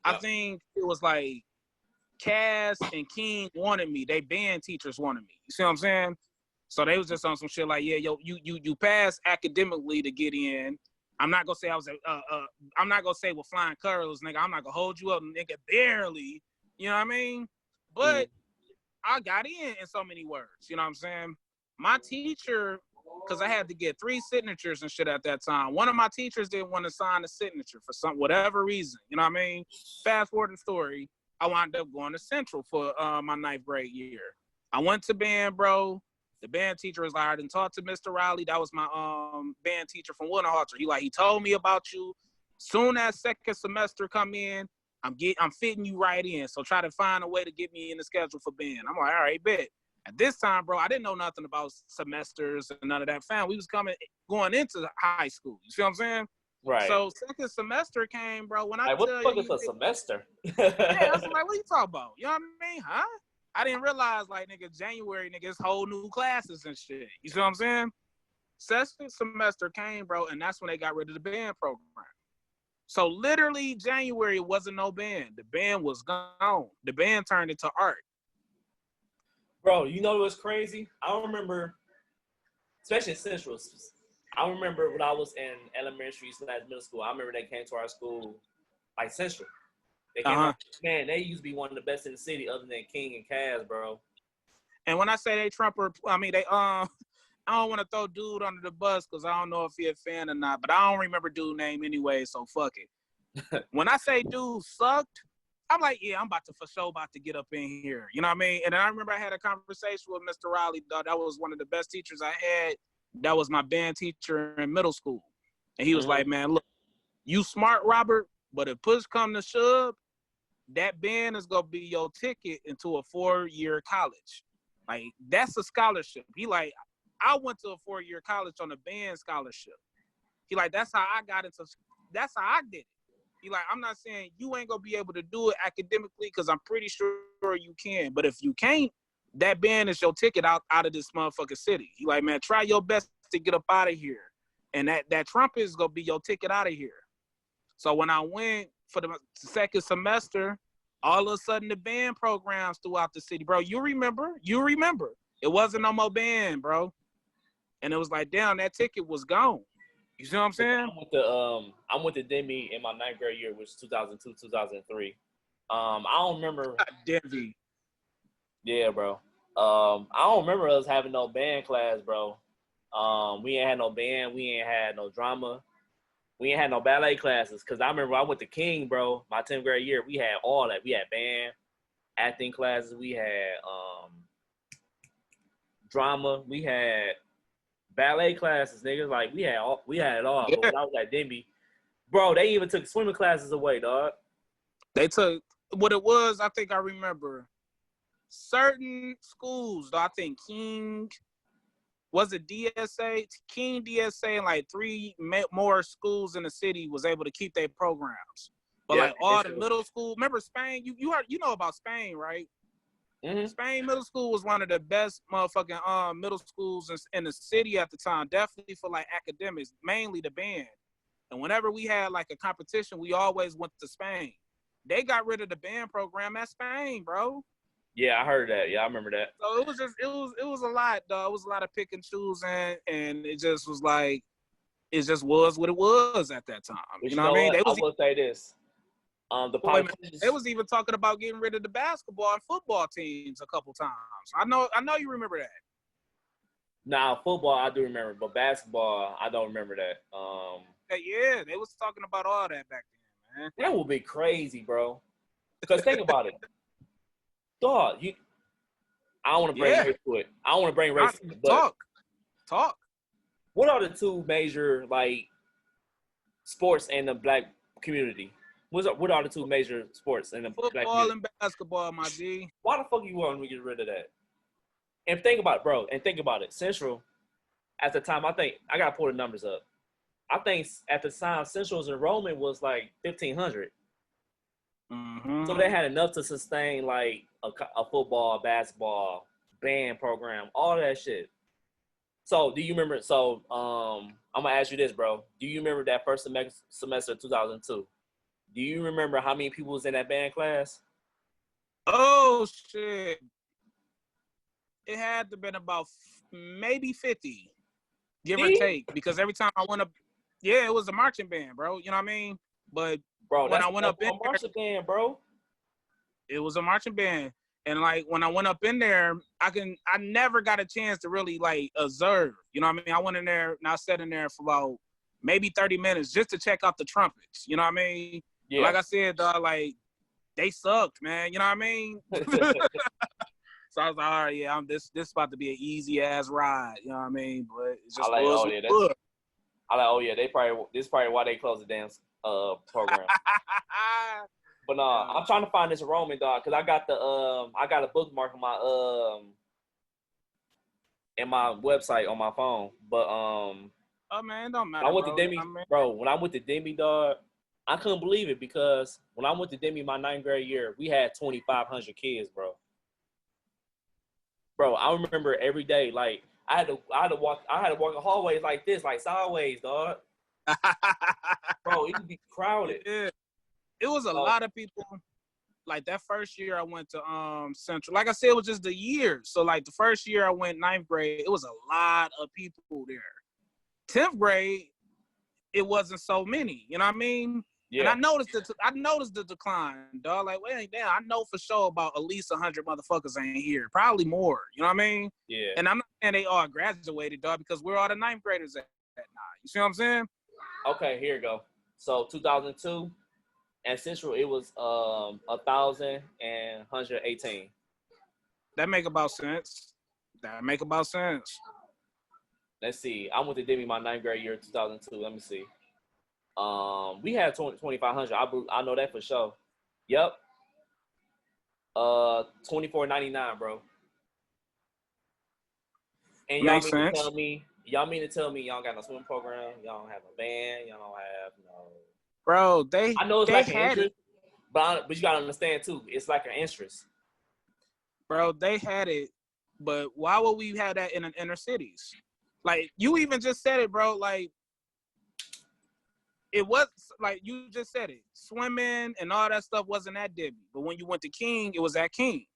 Yep. I think it was like Cass and King wanted me. They band teachers wanted me. You see what I'm saying? So they was just on some shit like, yeah, yo, you passed academically to get in. I'm not gonna say I was I'm not gonna say with flying colors, nigga. I'm not gonna hold you up, nigga, barely. You know what I mean? But I got in so many words. You know what I'm saying? My teacher, because I had to get 3 signatures and shit at that time. One of my teachers didn't want to sign a signature for whatever reason. You know what I mean? Fast forward the story, I wound up going to Central for my 9th grade year. I went to band, bro. The band teacher was like, I didn't talk to Mr. Riley. That was my band teacher from Winterhalter. He told me about you. Soon as second semester come in, I'm fitting you right in. So try to find a way to get me in the schedule for band. I'm like, all right, bet. At this time, bro, I didn't know nothing about semesters and none of that. We was going into high school. You see what I'm saying? Right. So second semester came, bro. When I like, what tell the fuck you, is a semester? yeah, I was like, what you talking about? You know what I mean? Huh? I didn't realize, like, nigga, January, nigga, it's whole new classes and shit. You see what I'm saying? Second semester came, bro, and that's when they got rid of the band program. So literally January wasn't no band. The band was gone. The band turned into art. Bro, you know what's crazy? I remember, especially Central, I remember when I was in elementary/middle school, I remember they came to our school, like Central. They came out, man, they used to be one of the best in the city other than King and Cass, bro. And when I say they trumper, I mean, I don't want to throw dude under the bus because I don't know if he's a fan or not, but I don't remember dude name anyway, so fuck it. When I say dude sucked, I'm like, yeah, I'm about to get up in here. You know what I mean? And I remember I had a conversation with Mr. Riley. That was one of the best teachers I had. That was my band teacher in middle school. And he was like, man, look, you smart, Robert, but if push come to shove, that band is going to be your ticket into a 4-year college. Like, that's a scholarship. He like, I went to a 4-year college on a band scholarship. He like, that's how I did it. He like, I'm not saying you ain't gonna be able to do it academically because I'm pretty sure you can. But if you can't, that band is your ticket out of this motherfucking city. He like, man, try your best to get up out of here. And that trumpet is gonna be your ticket out of here. So when I went for the second semester, all of a sudden the band programs throughout the city, bro. You remember. It wasn't no more band, bro. And it was like, damn, that ticket was gone. You see what I'm saying? I'm with the Demi in my 9th grade year, which was 2002, 2003. I don't remember. Demi. Yeah, bro. I don't remember us having no band class, bro. We ain't had no band. We ain't had no drama. We ain't had no ballet classes. Cause I remember I went to King, bro. My 10th grade year, we had all that. We had band, acting classes. We had drama. We had ballet classes, niggas. Like we had it all. Yeah. But when I was at Denby, bro, they even took swimming classes away, dog. They took what it was. I think I remember certain schools. Though I think King was it DSA, King DSA, and like 3 more schools in the city was able to keep their programs. But yeah, like all the middle school, remember Spain? You know about Spain, right? Mm-hmm. Spain Middle School was one of the best motherfucking middle schools in the city at the time, definitely for like academics, mainly the band. And whenever we had like a competition, we always went to Spain. They got rid of the band program at Spain, bro. Yeah, I heard that. Yeah, I remember that. So it was a lot, though. It was a lot of pick and choose, and it just was like, it just was what it was at that time. But you know what I mean? I will say this. The politicians. They was even talking about getting rid of the basketball and football teams a couple times. I know you remember that. Nah, football I do remember, but basketball I don't remember that. Yeah, they was talking about all that back then, man. That would be crazy, bro. Because think about it, dog. I don't want to bring race to it. I don't want to bring race to it. But Talk. What are the 2 major like sports in the black community? What are the two major sports in the black Football community? and basketball, my G. Why the fuck you want me to get rid of that? And think about it, bro. And think about it. Central, at the time, I think I gotta pull the numbers up. I think at the time, Central's enrollment was like 1,500. Mm-hmm. So they had enough to sustain like a football, basketball, band program, all that shit. So do you remember? So I'm gonna ask you this, bro. Do you remember that first semester of 2002? Do you remember how many people was in that band class? Oh shit! It had to been about maybe 50, give or take, because every time I went up, yeah, it was a marching band, bro. You know what I mean? But Bro, when I went up in a marching band, bro. it was a marching band, and like when I went up in there, I never got a chance to really like observe. You know what I mean? I went in there and I sat in there for about maybe 30 minutes just to check out the trumpets. You know what I mean? Yeah. Like I said, dog, like they sucked, man. You know what I mean? So I was like, all right, yeah, this about to be an easy ass ride. You know what I mean? But it's just I like, this is probably why they closed the damn program. But I'm trying to find this enrollment, dog, because I got a bookmark on my in my website on my phone. But oh man, it don't matter. I went to Demi, I mean, bro. When I went to Demi, dog, I couldn't believe it because when I went to Demi my 9th grade year, we had 2,500 kids, bro. Bro, I remember every day, like I had to walk the hallways like this, like sideways, dog. Bro, it would be crowded. Yeah. It was a lot of people. Like that first year I went to Central. Like I said, it was just the year. So like the first year I went 9th grade, it was a lot of people there. 10th grade, it wasn't so many. You know what I mean? Yeah. And I noticed the decline, dog. Like, wait, damn, I know for sure about at least 100 motherfuckers ain't here. Probably more. You know what I mean? Yeah. And I'm not saying they all graduated, dog, because we're all the 9th graders at now. You see what I'm saying? Okay, here you go. So 2002, at Central, it was 1,118. That make about sense. Let's see. I went to Demi my 9th grade year, 2002. Let me see. We had 2,500. I know that for sure. Yep. 2,499, bro. And y'all mean to tell me y'all got no swim program, y'all don't have a band, y'all don't have no. Bro, I know it's like an interest, but you gotta understand too, it's like an interest. Bro, they had it, but why would we have that in an inner cities? Like you even just said it, bro. Like it was like you just said it. Swimming and all that stuff wasn't at Debbie, but when you went to King, it was at King.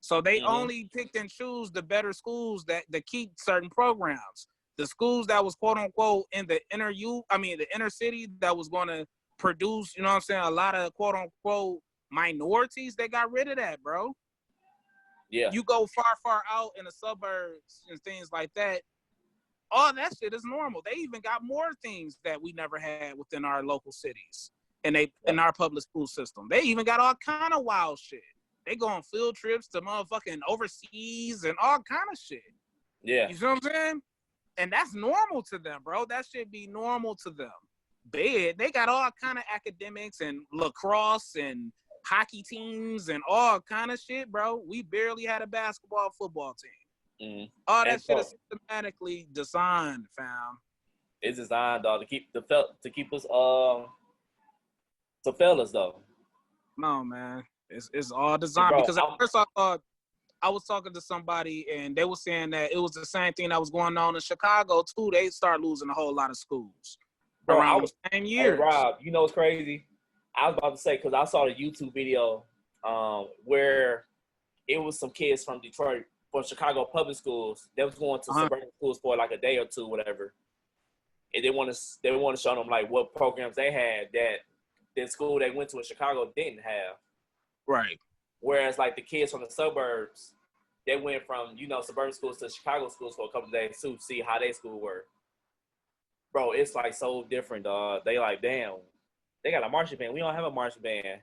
So they only picked and choose the better schools that keep certain programs. The schools that was quote unquote in the the inner city that was going to produce, you know what I'm saying, a lot of quote unquote minorities, they got rid of that, bro. Yeah. You go far out in the suburbs and things like that, all that shit is normal. They even got more things that we never had within our local cities and in our public school system. They even got all kind of wild shit. They go on field trips to motherfucking overseas and all kind of shit. Yeah. You see what I'm saying? And that's normal to them, bro. That should be normal to them. They got all kind of academics and lacrosse and hockey teams and all kind of shit, bro. We barely had a basketball football team. Mm-hmm. All that shit is systematically designed, fam. It's designed, dog, to keep us to fellas though. No, man. It's all designed. Bro, because at first I thought I was talking to somebody and they were saying that it was the same thing that was going on in Chicago too. They start losing a whole lot of schools around the same years. Hey, Rob, you know what's crazy? I was about to say, because I saw the YouTube video where it was some kids from Detroit, from Chicago public schools. They was going to suburban schools for like a day or two, whatever. And they want to show them like what programs they had that the school they went to in Chicago didn't have. Right. Whereas like the kids from the suburbs, they went from, suburban schools to Chicago schools for a couple of days to see how their school worked. Bro, it's like so different, dog. They like, damn, they got a marching band. We don't have a marching band.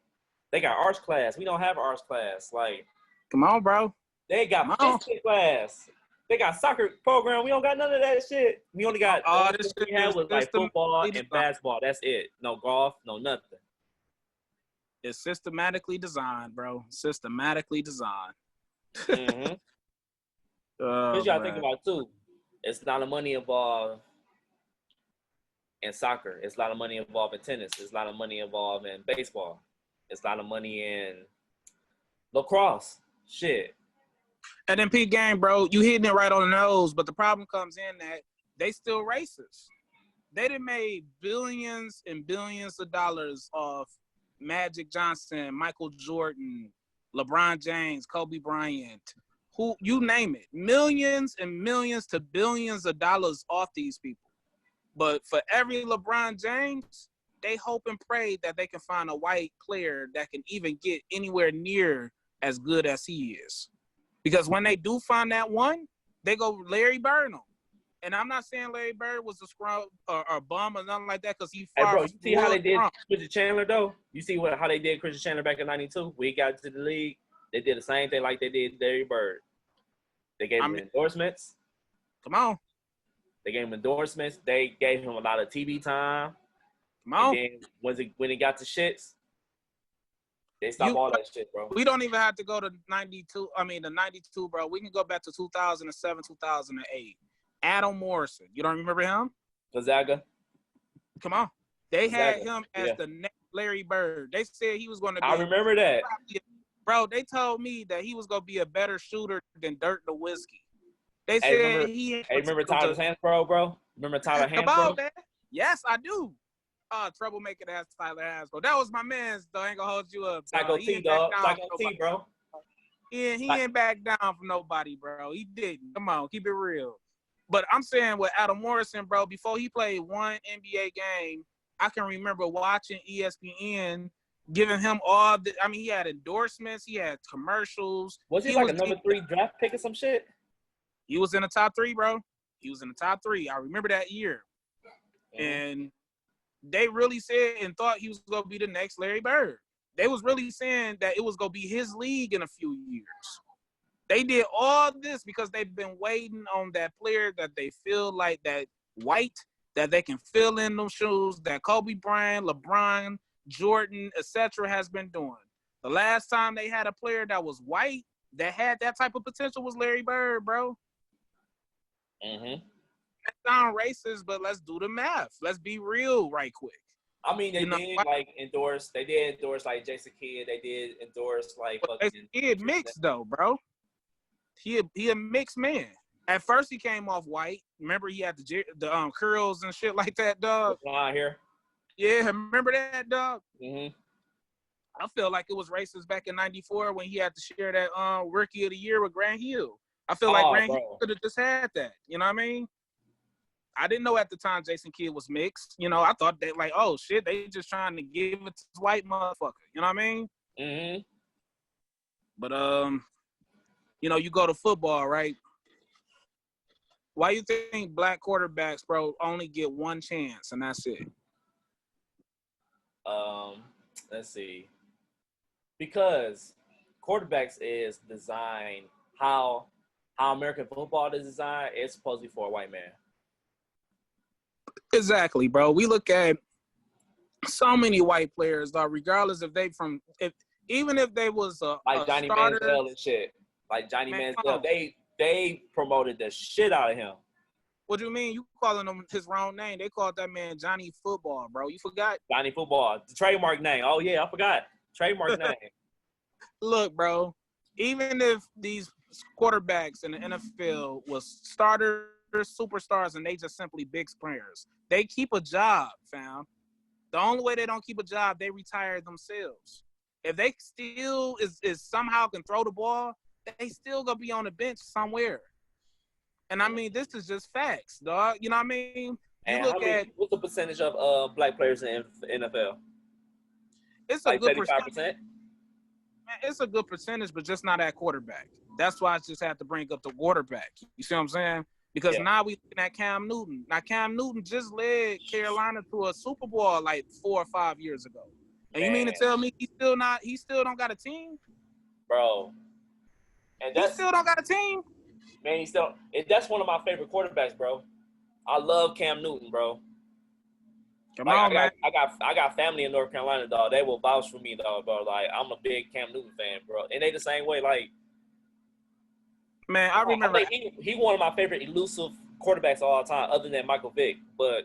They got arts class. We don't have an arts class. Like, come on, bro. They got fishing class. They got soccer program. We don't got none of that shit. We only got all this shit we had was like football and basketball. That's it. No golf, no nothing. It's systematically designed, bro. Systematically designed. Mm-hmm. Because you gotta think about it too. It's a lot of money involved in soccer. It's a lot of money involved in tennis. It's a lot of money involved in baseball. It's a lot of money in lacrosse. Shit. And then P game, bro, you hitting it right on the nose. But the problem comes in that they still racist. They done made billions and billions of dollars off Magic Johnson, Michael Jordan, LeBron James, Kobe Bryant, who you name it. Millions and millions to billions of dollars off these people. But for every LeBron James, they hope and pray that they can find a white player that can even get anywhere near as good as he is. Because when they do find that one, they go Larry Bird on. And I'm not saying Larry Bird was a scrub or bum or nothing like that because he Hey, far bro, you see how they did from. Christian Chandler, though? You see how they did Christian Chandler back in 92? When he got to the league, they did the same thing like they did Larry Bird. They gave him endorsements. Come on. They gave him endorsements. They gave him a lot of TV time. Come on. And then when he got to shits, they stopped all that shit, bro. We don't even have to go to 92. I mean, the 92, bro. We can go back to 2007, 2008. Adam Morrison. You don't remember him? Gonzaga. Come on. They had Gonzaga. him as the next Larry Bird. They said he was going to be. I remember that. Bro, they told me that he was going to be a better shooter than Dirk Nowitzki. They said remember Tyler Hansbrough, bro? Remember Tyler Hansbrough? Come on, man. Yes, I do. Troublemaker ass Tyler Hansbrough. That was my man's, though. I ain't going to hold you up. Psycho T, dog. Psycho T, bro. He ain't back down from nobody, bro. He didn't. Come on, keep it real. But I'm saying with Adam Morrison, bro, before he played one NBA game, I can remember watching ESPN giving him all the, I mean, he had endorsements, he had commercials. Was he like a number 3 draft pick or some shit? He was in the top 3, bro. He was in the top 3. I remember that year. Mm-hmm. And they really said and thought he was going to be the next Larry Bird. They was really saying that it was going to be his league in a few years. They did all this because they've been waiting on that player that they feel like that white, that they can fill in those shoes, that Kobe Bryant, LeBron, Jordan, etc. has been doing. The last time they had a player that was white that had that type of potential was Larry Bird, bro. Mm-hmm. That sound racist, but let's do the math. Let's be real right quick. I mean, they did endorse like Jason Kidd. They did endorse like Jason Kidd mixed though, bro. He a mixed man. At first he came off white. Remember he had the curls and shit like that, dog. Here. Yeah, remember that, dog? Mm-hmm. I feel like it was racist back in '94 when he had to share that Rookie of the Year with Grant Hill. I feel like Grant Hill could have just had that. You know what I mean? I didn't know at the time Jason Kidd was mixed. You know, I thought they like, oh shit, they just trying to give it to this white motherfucker. You know what I mean? Mm-hmm. But you know, you go to football, right? Why you think black quarterbacks, bro, only get one chance and that's it? Let's see. Because quarterbacks is designed how American football is designed. It's supposedly for a white man. Exactly, bro. We look at so many white players, though, regardless even if they was like Johnny Manziel and shit. Like Johnny Manziel, they promoted the shit out of him. What do you mean? You calling him his wrong name? They called that man Johnny Football, bro. You forgot? Johnny Football, the trademark name. Oh yeah, I forgot. Trademark name. Look, bro. Even if these quarterbacks in the NFL was starters, superstars, and they just simply big players, they keep a job, fam. The only way they don't keep a job, they retire themselves. If they still is somehow can throw the ball, they still gonna be on the bench somewhere. And I mean, this is just facts, dog. You know what I mean? What's the percentage of black players in the NFL? It's like a good 35%. Man, it's a good percentage, but just not at quarterback. That's why I just have to bring up the quarterback. You see what I'm saying? Because now we looking at Cam Newton. Now Cam Newton just led Carolina to a Super Bowl like 4 or 5 years ago. And you mean to tell me he still don't got a team? Bro. And he still don't got a team? Man, that's one of my favorite quarterbacks, bro. I love Cam Newton, bro. Come Like on, man. I got family in North Carolina, dog. They will vouch for me, dog, bro. Like I'm a big Cam Newton fan, bro. And they the same way. Like, Man, I I remember. think he one of my favorite elusive quarterbacks of all time, other than Michael Vick. But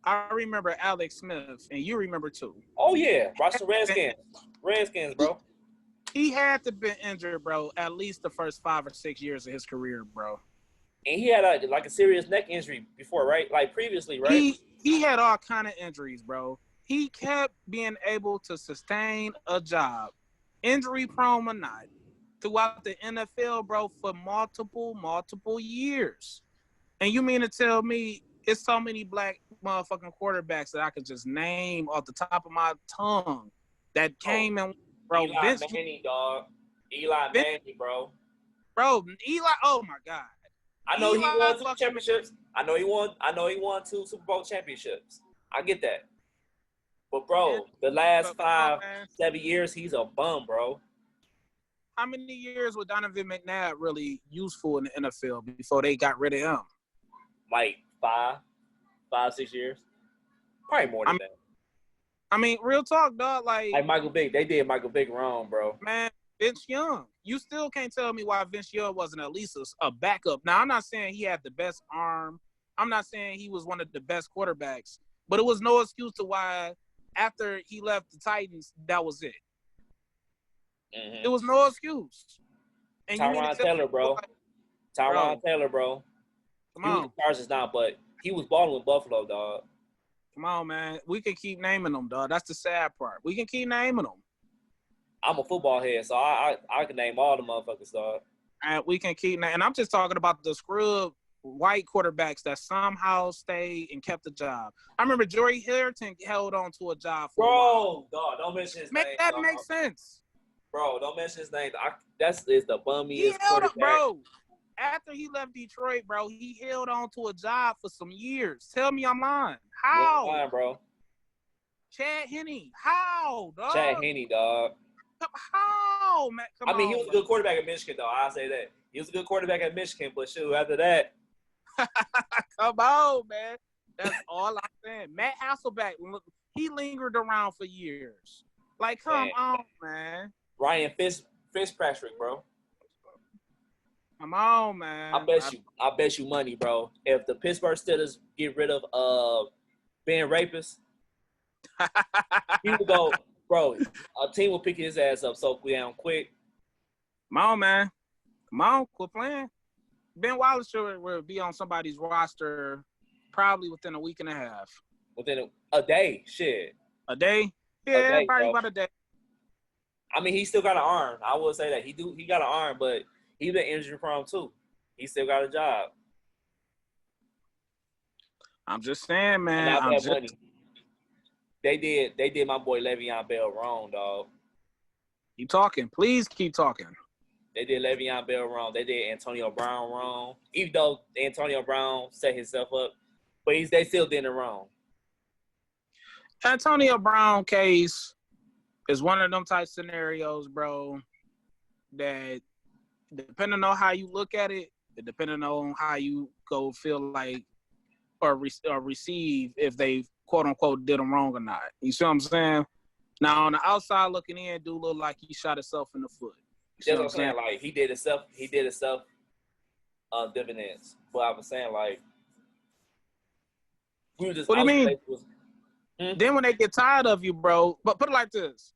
I remember Alex Smith, and you remember too. oh yeah, watch the Redskins, bro. He had to been injured, bro, at least the first 5 or 6 years of his career, bro. And he had a serious neck injury before, right? Like previously, right? He had all kind of injuries, bro. He kept being able to sustain a job, injury prone or not, throughout the NFL, bro, for multiple years. And you mean to tell me it's so many black motherfucking quarterbacks that I could just name off the top of my tongue that came and, bro, Eli Manning, dog. Eli Manning, bro. Bro, Eli, oh my God. I know Eli he won 2 championships. I know he won 2 Super Bowl championships. I get that. But bro, the last 5, 7 years, he's a bum, bro. How many years was Donovan McNabb really useful in the NFL before they got rid of him? Like 5, 6 years. Probably more than that. I mean, real talk, dog. Like Michael Vick, they did Michael Vick wrong, bro. Man, Vince Young. You still can't tell me why Vince Young wasn't at least a backup. Now, I'm not saying he had the best arm. I'm not saying he was one of the best quarterbacks. But it was no excuse to why after he left the Titans, that was it. Mm-hmm. It was no excuse. And Tyron Taylor, bro. Tyron Taylor, bro. Come on. He was the Chargers now, but he was balling with Buffalo, dog. Come on, man. We can keep naming them, dog. That's the sad part. We can keep naming them. I'm a football head, so I can name all the motherfuckers, dog. And we can keep naming. And I'm just talking about the scrub white quarterbacks that somehow stayed and kept the job. I remember Joey Harrington held on to a job for a while. Dog, don't mention his name. That makes sense. Bro, don't mention his name. That's the bummiest he held quarterback. Bro, after he left Detroit, bro, he held on to a job for some years. Tell me I'm lying. How? You're lying, bro. Chad Henne. How, dog? Chad Henne, dog. How, man? Come on, he was a good quarterback at Michigan, though. I'll say that. He was a good quarterback at Michigan, but shoot, after that. Come on, man. That's all I'm saying. Matt Hasselbeck, he lingered around for years. Like, come on, man. Ryan Fitzpatrick, bro. Come on, man. I bet you money, bro. If the Pittsburgh Steelers get rid of Ben Rapist, he would go, bro. A team will pick his ass up so damn quick. Come on, man. Come on, quit playing. Ben Wallace will be on somebody's roster probably within a week and a half. Within a day, shit. A day? Yeah, probably about a day. I mean, he still got an arm. I will say that he got an arm, but he's been injury prone too. He still got a job. I'm just saying, man. Money. They did my boy Le'Veon Bell wrong, dog. Keep talking. Please keep talking. They did Le'Veon Bell wrong. They did Antonio Brown wrong. Even though Antonio Brown set himself up, but they still did it wrong. Antonio Brown case is one of them type scenarios, bro, that depending on how you look at it, depending on how you go feel like or receive if they quote unquote did them wrong or not. You see what I'm saying? Now on the outside looking in, do look like he shot himself in the foot. That's what I'm saying. Like he did himself dividends. But I was saying like we were just. What do you mean? Then when they get tired of you, bro, but put it like this.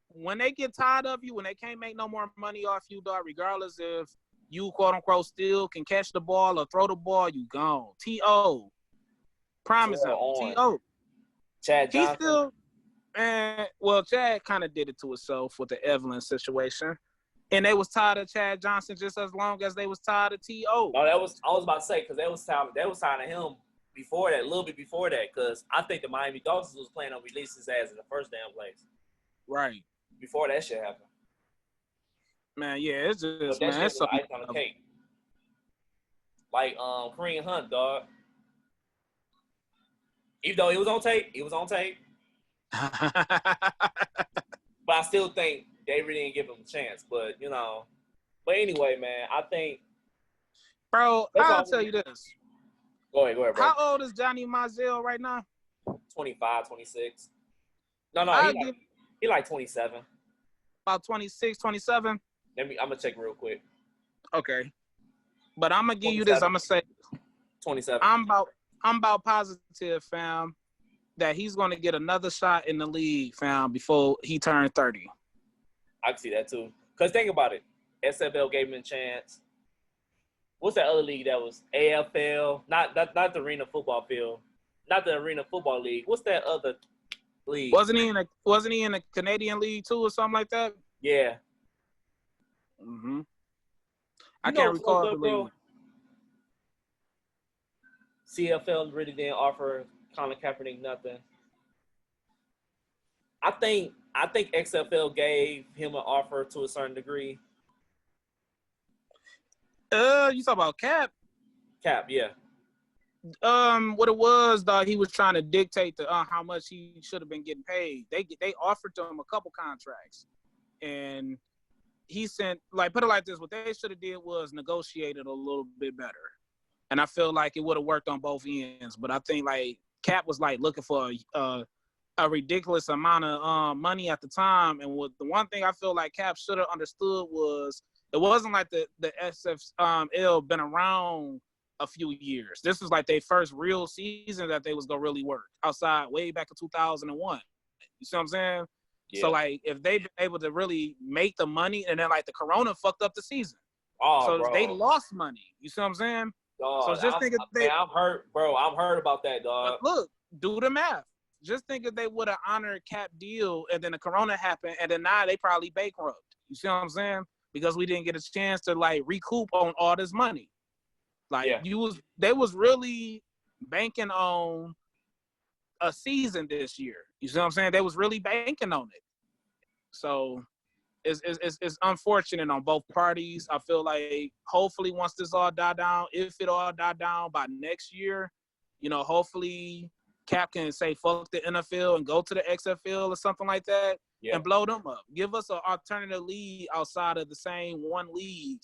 When they get tired of you, when they can't make no more money off you, dog, regardless if you, quote unquote, still can catch the ball or throw the ball, you gone. T.O. Promise him. T.O. Chad Johnson. He still, Chad kind of did it to himself with the Evelyn situation. And they was tired of Chad Johnson just as long as they was tired of T.O. No, I was about to say, because they was tired of him before that, a little bit before that, because I think the Miami Dolphins was planning on releasing his ass in the first damn place. Right. Before that shit happened. Man, yeah, it's just, man, it's ice on the cake. Like, Kareem Hunt, dog. Even though he was on tape. But I still think they really didn't give him a chance. But, But anyway, man, I think. Bro, I'll tell you this. Go ahead, bro. How old is Johnny Manziel right now? 25, 26. No, I'll give he like 27. about 26, 27. I'm gonna check real quick. Okay. But I'm gonna give you this. 27. I'm gonna say 27. I'm about positive, fam, that he's gonna get another shot in the league, fam, before he turned 30. I can see that too. Cause think about it, SFL gave him a chance. What's that other league that was AFL? Not the arena football field, not the arena football league. What's that other league? Wasn't he in a Canadian league too or something like that? Yeah. Mm-hmm. I can't recall the league. CFL really didn't offer Colin Kaepernick nothing. I think XFL gave him an offer to a certain degree. You talk about Cap? Cap, yeah. What it was, dog, he was trying to dictate how much he should have been getting paid. They offered him a couple contracts, and he sent, like, put it like this: what they should have did was negotiated a little bit better, and I feel like it would have worked on both ends. But I think like Cap was like looking for a ridiculous amount of money at the time, and the one thing I feel like Cap should have understood was it wasn't like the SFL been around a few years. This was like their first real season that they was gonna really work outside way back in 2001. You see what I'm saying? Yeah. So like if they been able to really make the money, and then like the Corona fucked up the season, so bro, they lost money. You see what I'm saying? Dog, so just think if I'm hurt, bro. I'm hurt about that, dog. But look, do the math. Just think if they would have honored Cap deal, and then the Corona happened, and then now they probably bankrupt. You see what I'm saying? Because we didn't get a chance to like recoup on all this money. Like they was really banking on a season this year. You see what I'm saying? They was really banking on it. So it's unfortunate on both parties. I feel like hopefully once this all die down, if it all die down by next year, you know, hopefully Cap can say fuck the NFL and go to the XFL or something like that and blow them up. Give us an alternative league outside of the same one league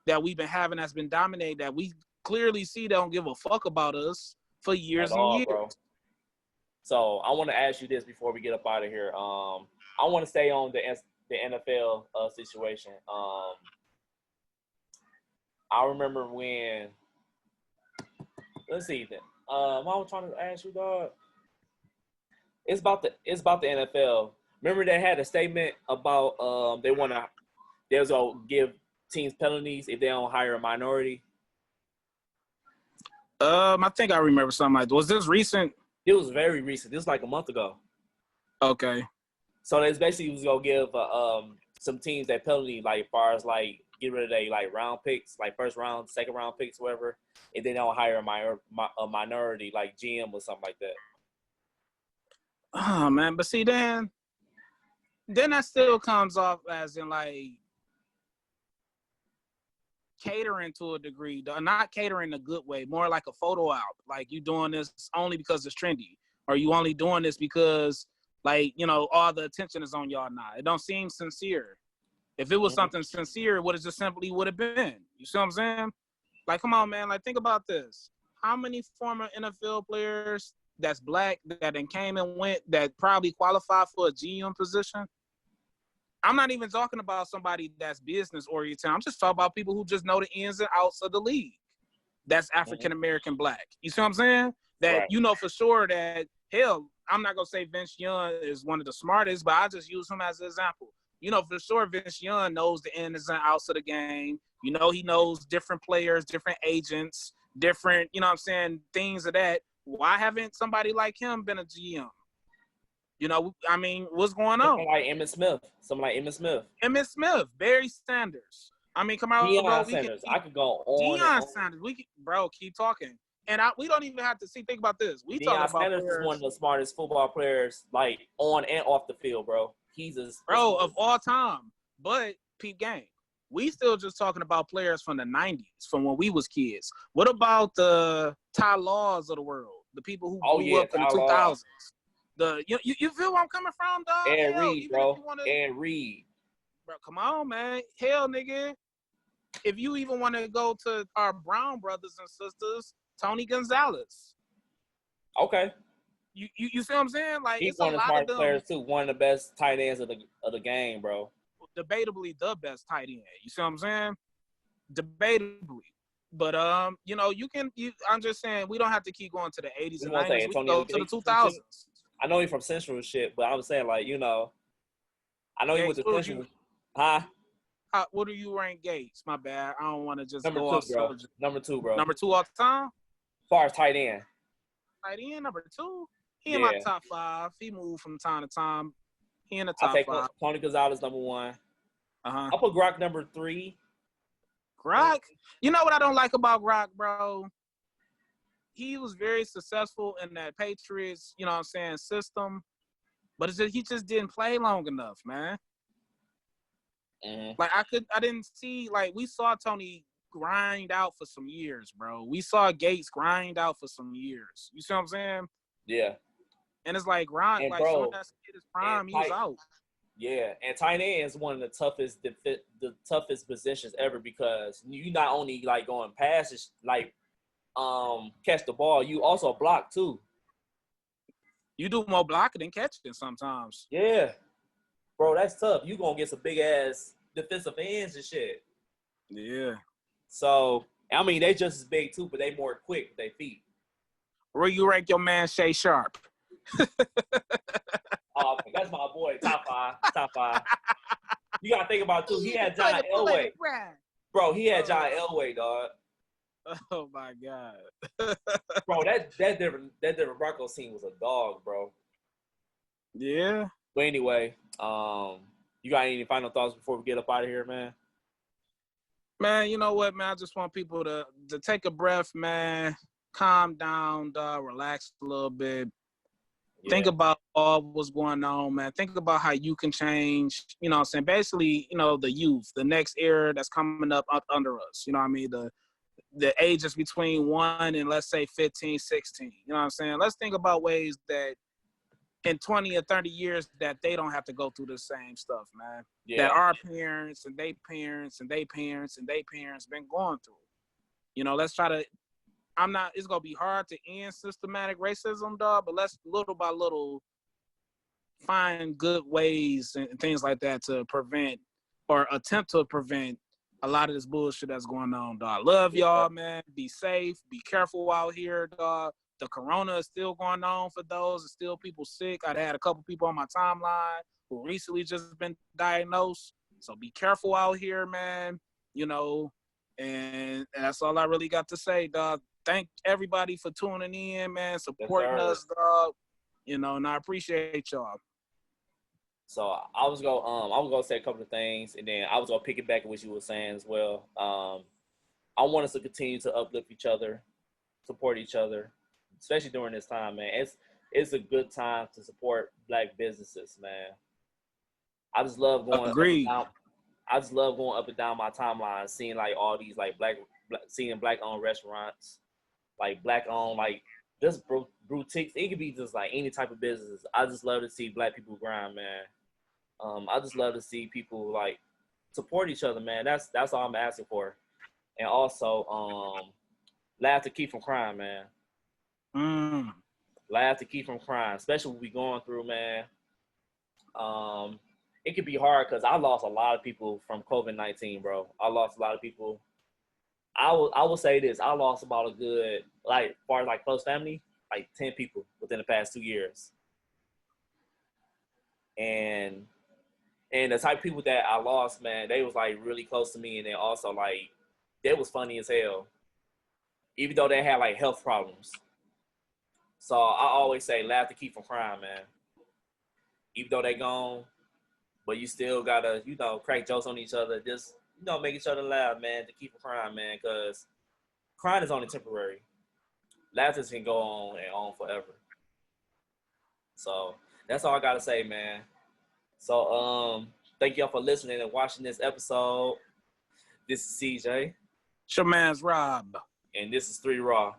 that we've been having that's been dominated, that we clearly see they don't give a fuck about us for years and years. Bro. So I want to ask you this before we get up out of here. I want to stay on the NFL situation. I remember when. Let's see then. I was trying to ask you, dog. It's about the NFL. Remember they had a statement about they was gonna give teams penalties if they don't hire a minority. I think I remember something like that. Was this recent? It was very recent. This was like a month ago. Okay. So it's basically was gonna give some teams that penalty, like as far as like get rid of their like round picks, like first round, second round picks, whatever, and they don't hire a minority like GM or something like that. Oh man, but see then that still comes off as in like catering to a degree, not catering a good way, more like a photo op. Like you doing this only because it's trendy, or you only doing this because like, you know, all the attention is on y'all now. It don't seem sincere. If it was something sincere, it would have just simply would have been. You see what I'm saying? Like, come on, man. Like, think about this. How many former NFL players that's black that then came and went that probably qualified for a GM position? I'm not even talking about somebody that's business oriented. I'm just talking about people who just know the ins and outs of the league. That's African American black. You see what I'm saying? That you know for sure that, hell, I'm not gonna say Vince Young is one of the smartest, but I just use him as an example. You know for sure Vince Young knows the ins and outs of the game. You know he knows different players, different agents, different, you know what I'm saying, things of that. Why haven't somebody like him been a GM? You know, I mean, what's going on? Something like Emmitt Smith. Emmitt Smith, Barry Sanders. I mean, come on, bro. Sanders. I could go on. Deion Sanders. Bro, keep talking. And we don't even have to think about this. We talking about Sanders is one of the smartest football players, like on and off the field, bro. He's of all time. But peep game. We still just talking about players from the 90s, from when we was kids. What about the Ty Laws of the world? The people who grew up in the 2000s. You feel where I'm coming from, dog? And Reed, bro. And Reed. Bro, come on, man. Hell, nigga. If you even want to go to our Brown brothers and sisters, Tony Gonzalez. Okay. You see what I'm saying? Like He's it's a one of the lot of smartest them. players too. One of the best tight ends of the game, bro. Debatably the best tight end. You see what I'm saying? Debatably. But I'm just saying we don't have to keep going to the 80s You and want to say 90s. We can Antonio go to the Gates and shit? 2000s. I know he's from Central and shit, but I'm saying like, you know, I know he went to Central. Huh? What do you rank Gates? My bad. I don't want to just Number go two, off bro. subject. Number two, bro. Number 2 all the time? As far as tight end. Tight end, number 2. He in my top 5. He moved from time to time. He in the top I'll 5. take Tony Gonzalez number 1. Uh-huh. I'll put Gronk number 3. Gronk? You know what I don't like about Gronk, bro? He was very successful in that Patriots, you know what I'm saying, system. But it's just, he just didn't play long enough, man. Mm-hmm. Like I didn't see, like we saw Tony grind out for some years, bro. We saw Gates grind out for some years. You see what I'm saying? Yeah. And it's like Gronk, and like bro, soon as he hit his prime, he was out. Yeah, and tight end is one of the toughest positions ever because you not only like going past, like catch the ball, you also block too. You do more blocking than catching sometimes. Yeah, bro, that's tough. You gonna get some big ass defensive ends and shit. Yeah. So I mean, they just as big too, but they more quick with their feet. Where you rank your man Shay Sharp? That's my boy. Top 5. You gotta think about it too. He had John Elway, bro. He had John Elway, dog. Oh my god, bro. That Denver Broncos team was a dog, bro. Yeah. But anyway, you got any final thoughts before we get up out of here, man? Man, you know what, man? I just want people to take a breath, man. Calm down, dog. Relax a little bit. Yeah. Think about all what's going on, man. Think about how you can change, you know what I'm saying? Basically, you know, the youth, the next era that's coming up under us. You know what I mean? The ages between 1 and, let's say, 15, 16. You know what I'm saying? Let's think about ways that in 20 or 30 years that they don't have to go through the same stuff, man. Yeah. That our parents and they parents and they parents and they parents been going through. You know, let's try to – it's going to be hard to end systematic racism, dog, but let's little by little find good ways and things like that to prevent or attempt to prevent a lot of this bullshit that's going on, dog. Love y'all, man. Be safe. Be careful out here, dog. The corona is still going on for those. There's still people sick. I had a couple people on my timeline who recently just been diagnosed. So be careful out here, man. You know, and that's all I really got to say, dog. Thank everybody for tuning in, man, supporting us, dog. You know, and I appreciate y'all. So I was gonna say a couple of things, and then I was gonna pick it back at what you were saying as well. I want us to continue to uplift each other, support each other, especially during this time, man. It's a good time to support Black businesses, man. I just love going up and down. I just love going up and down my timeline, seeing like all these like seeing Black-owned restaurants, like Black-owned, like just boutiques. It could be just like any type of business. I just love to see Black people grind, man. I just love to see people like support each other, man. That's all I'm asking for. And also, laugh to keep from crying, man. Laugh to keep from crying, especially what we going through, man. It could be hard because I lost a lot of people from COVID-19, bro. I lost a lot of people. I will say this. I lost about a good, like, as far as like close family, like 10 people within the past 2 years. And the type of people that I lost, man, they was like really close to me, and then also like they was funny as hell, even though they had like health problems. So I always say, laugh to keep from crying, man. Even though they gone, but you still gotta, you know, crack jokes on each other. Just, you know, make each other laugh, man, to keep from crying, man, because crying is only temporary. Laughter can go on and on forever. So that's all I gotta say, man. So thank y'all for listening and watching this episode. This is CJ. It's your man's Rob. And this is 3 Raw.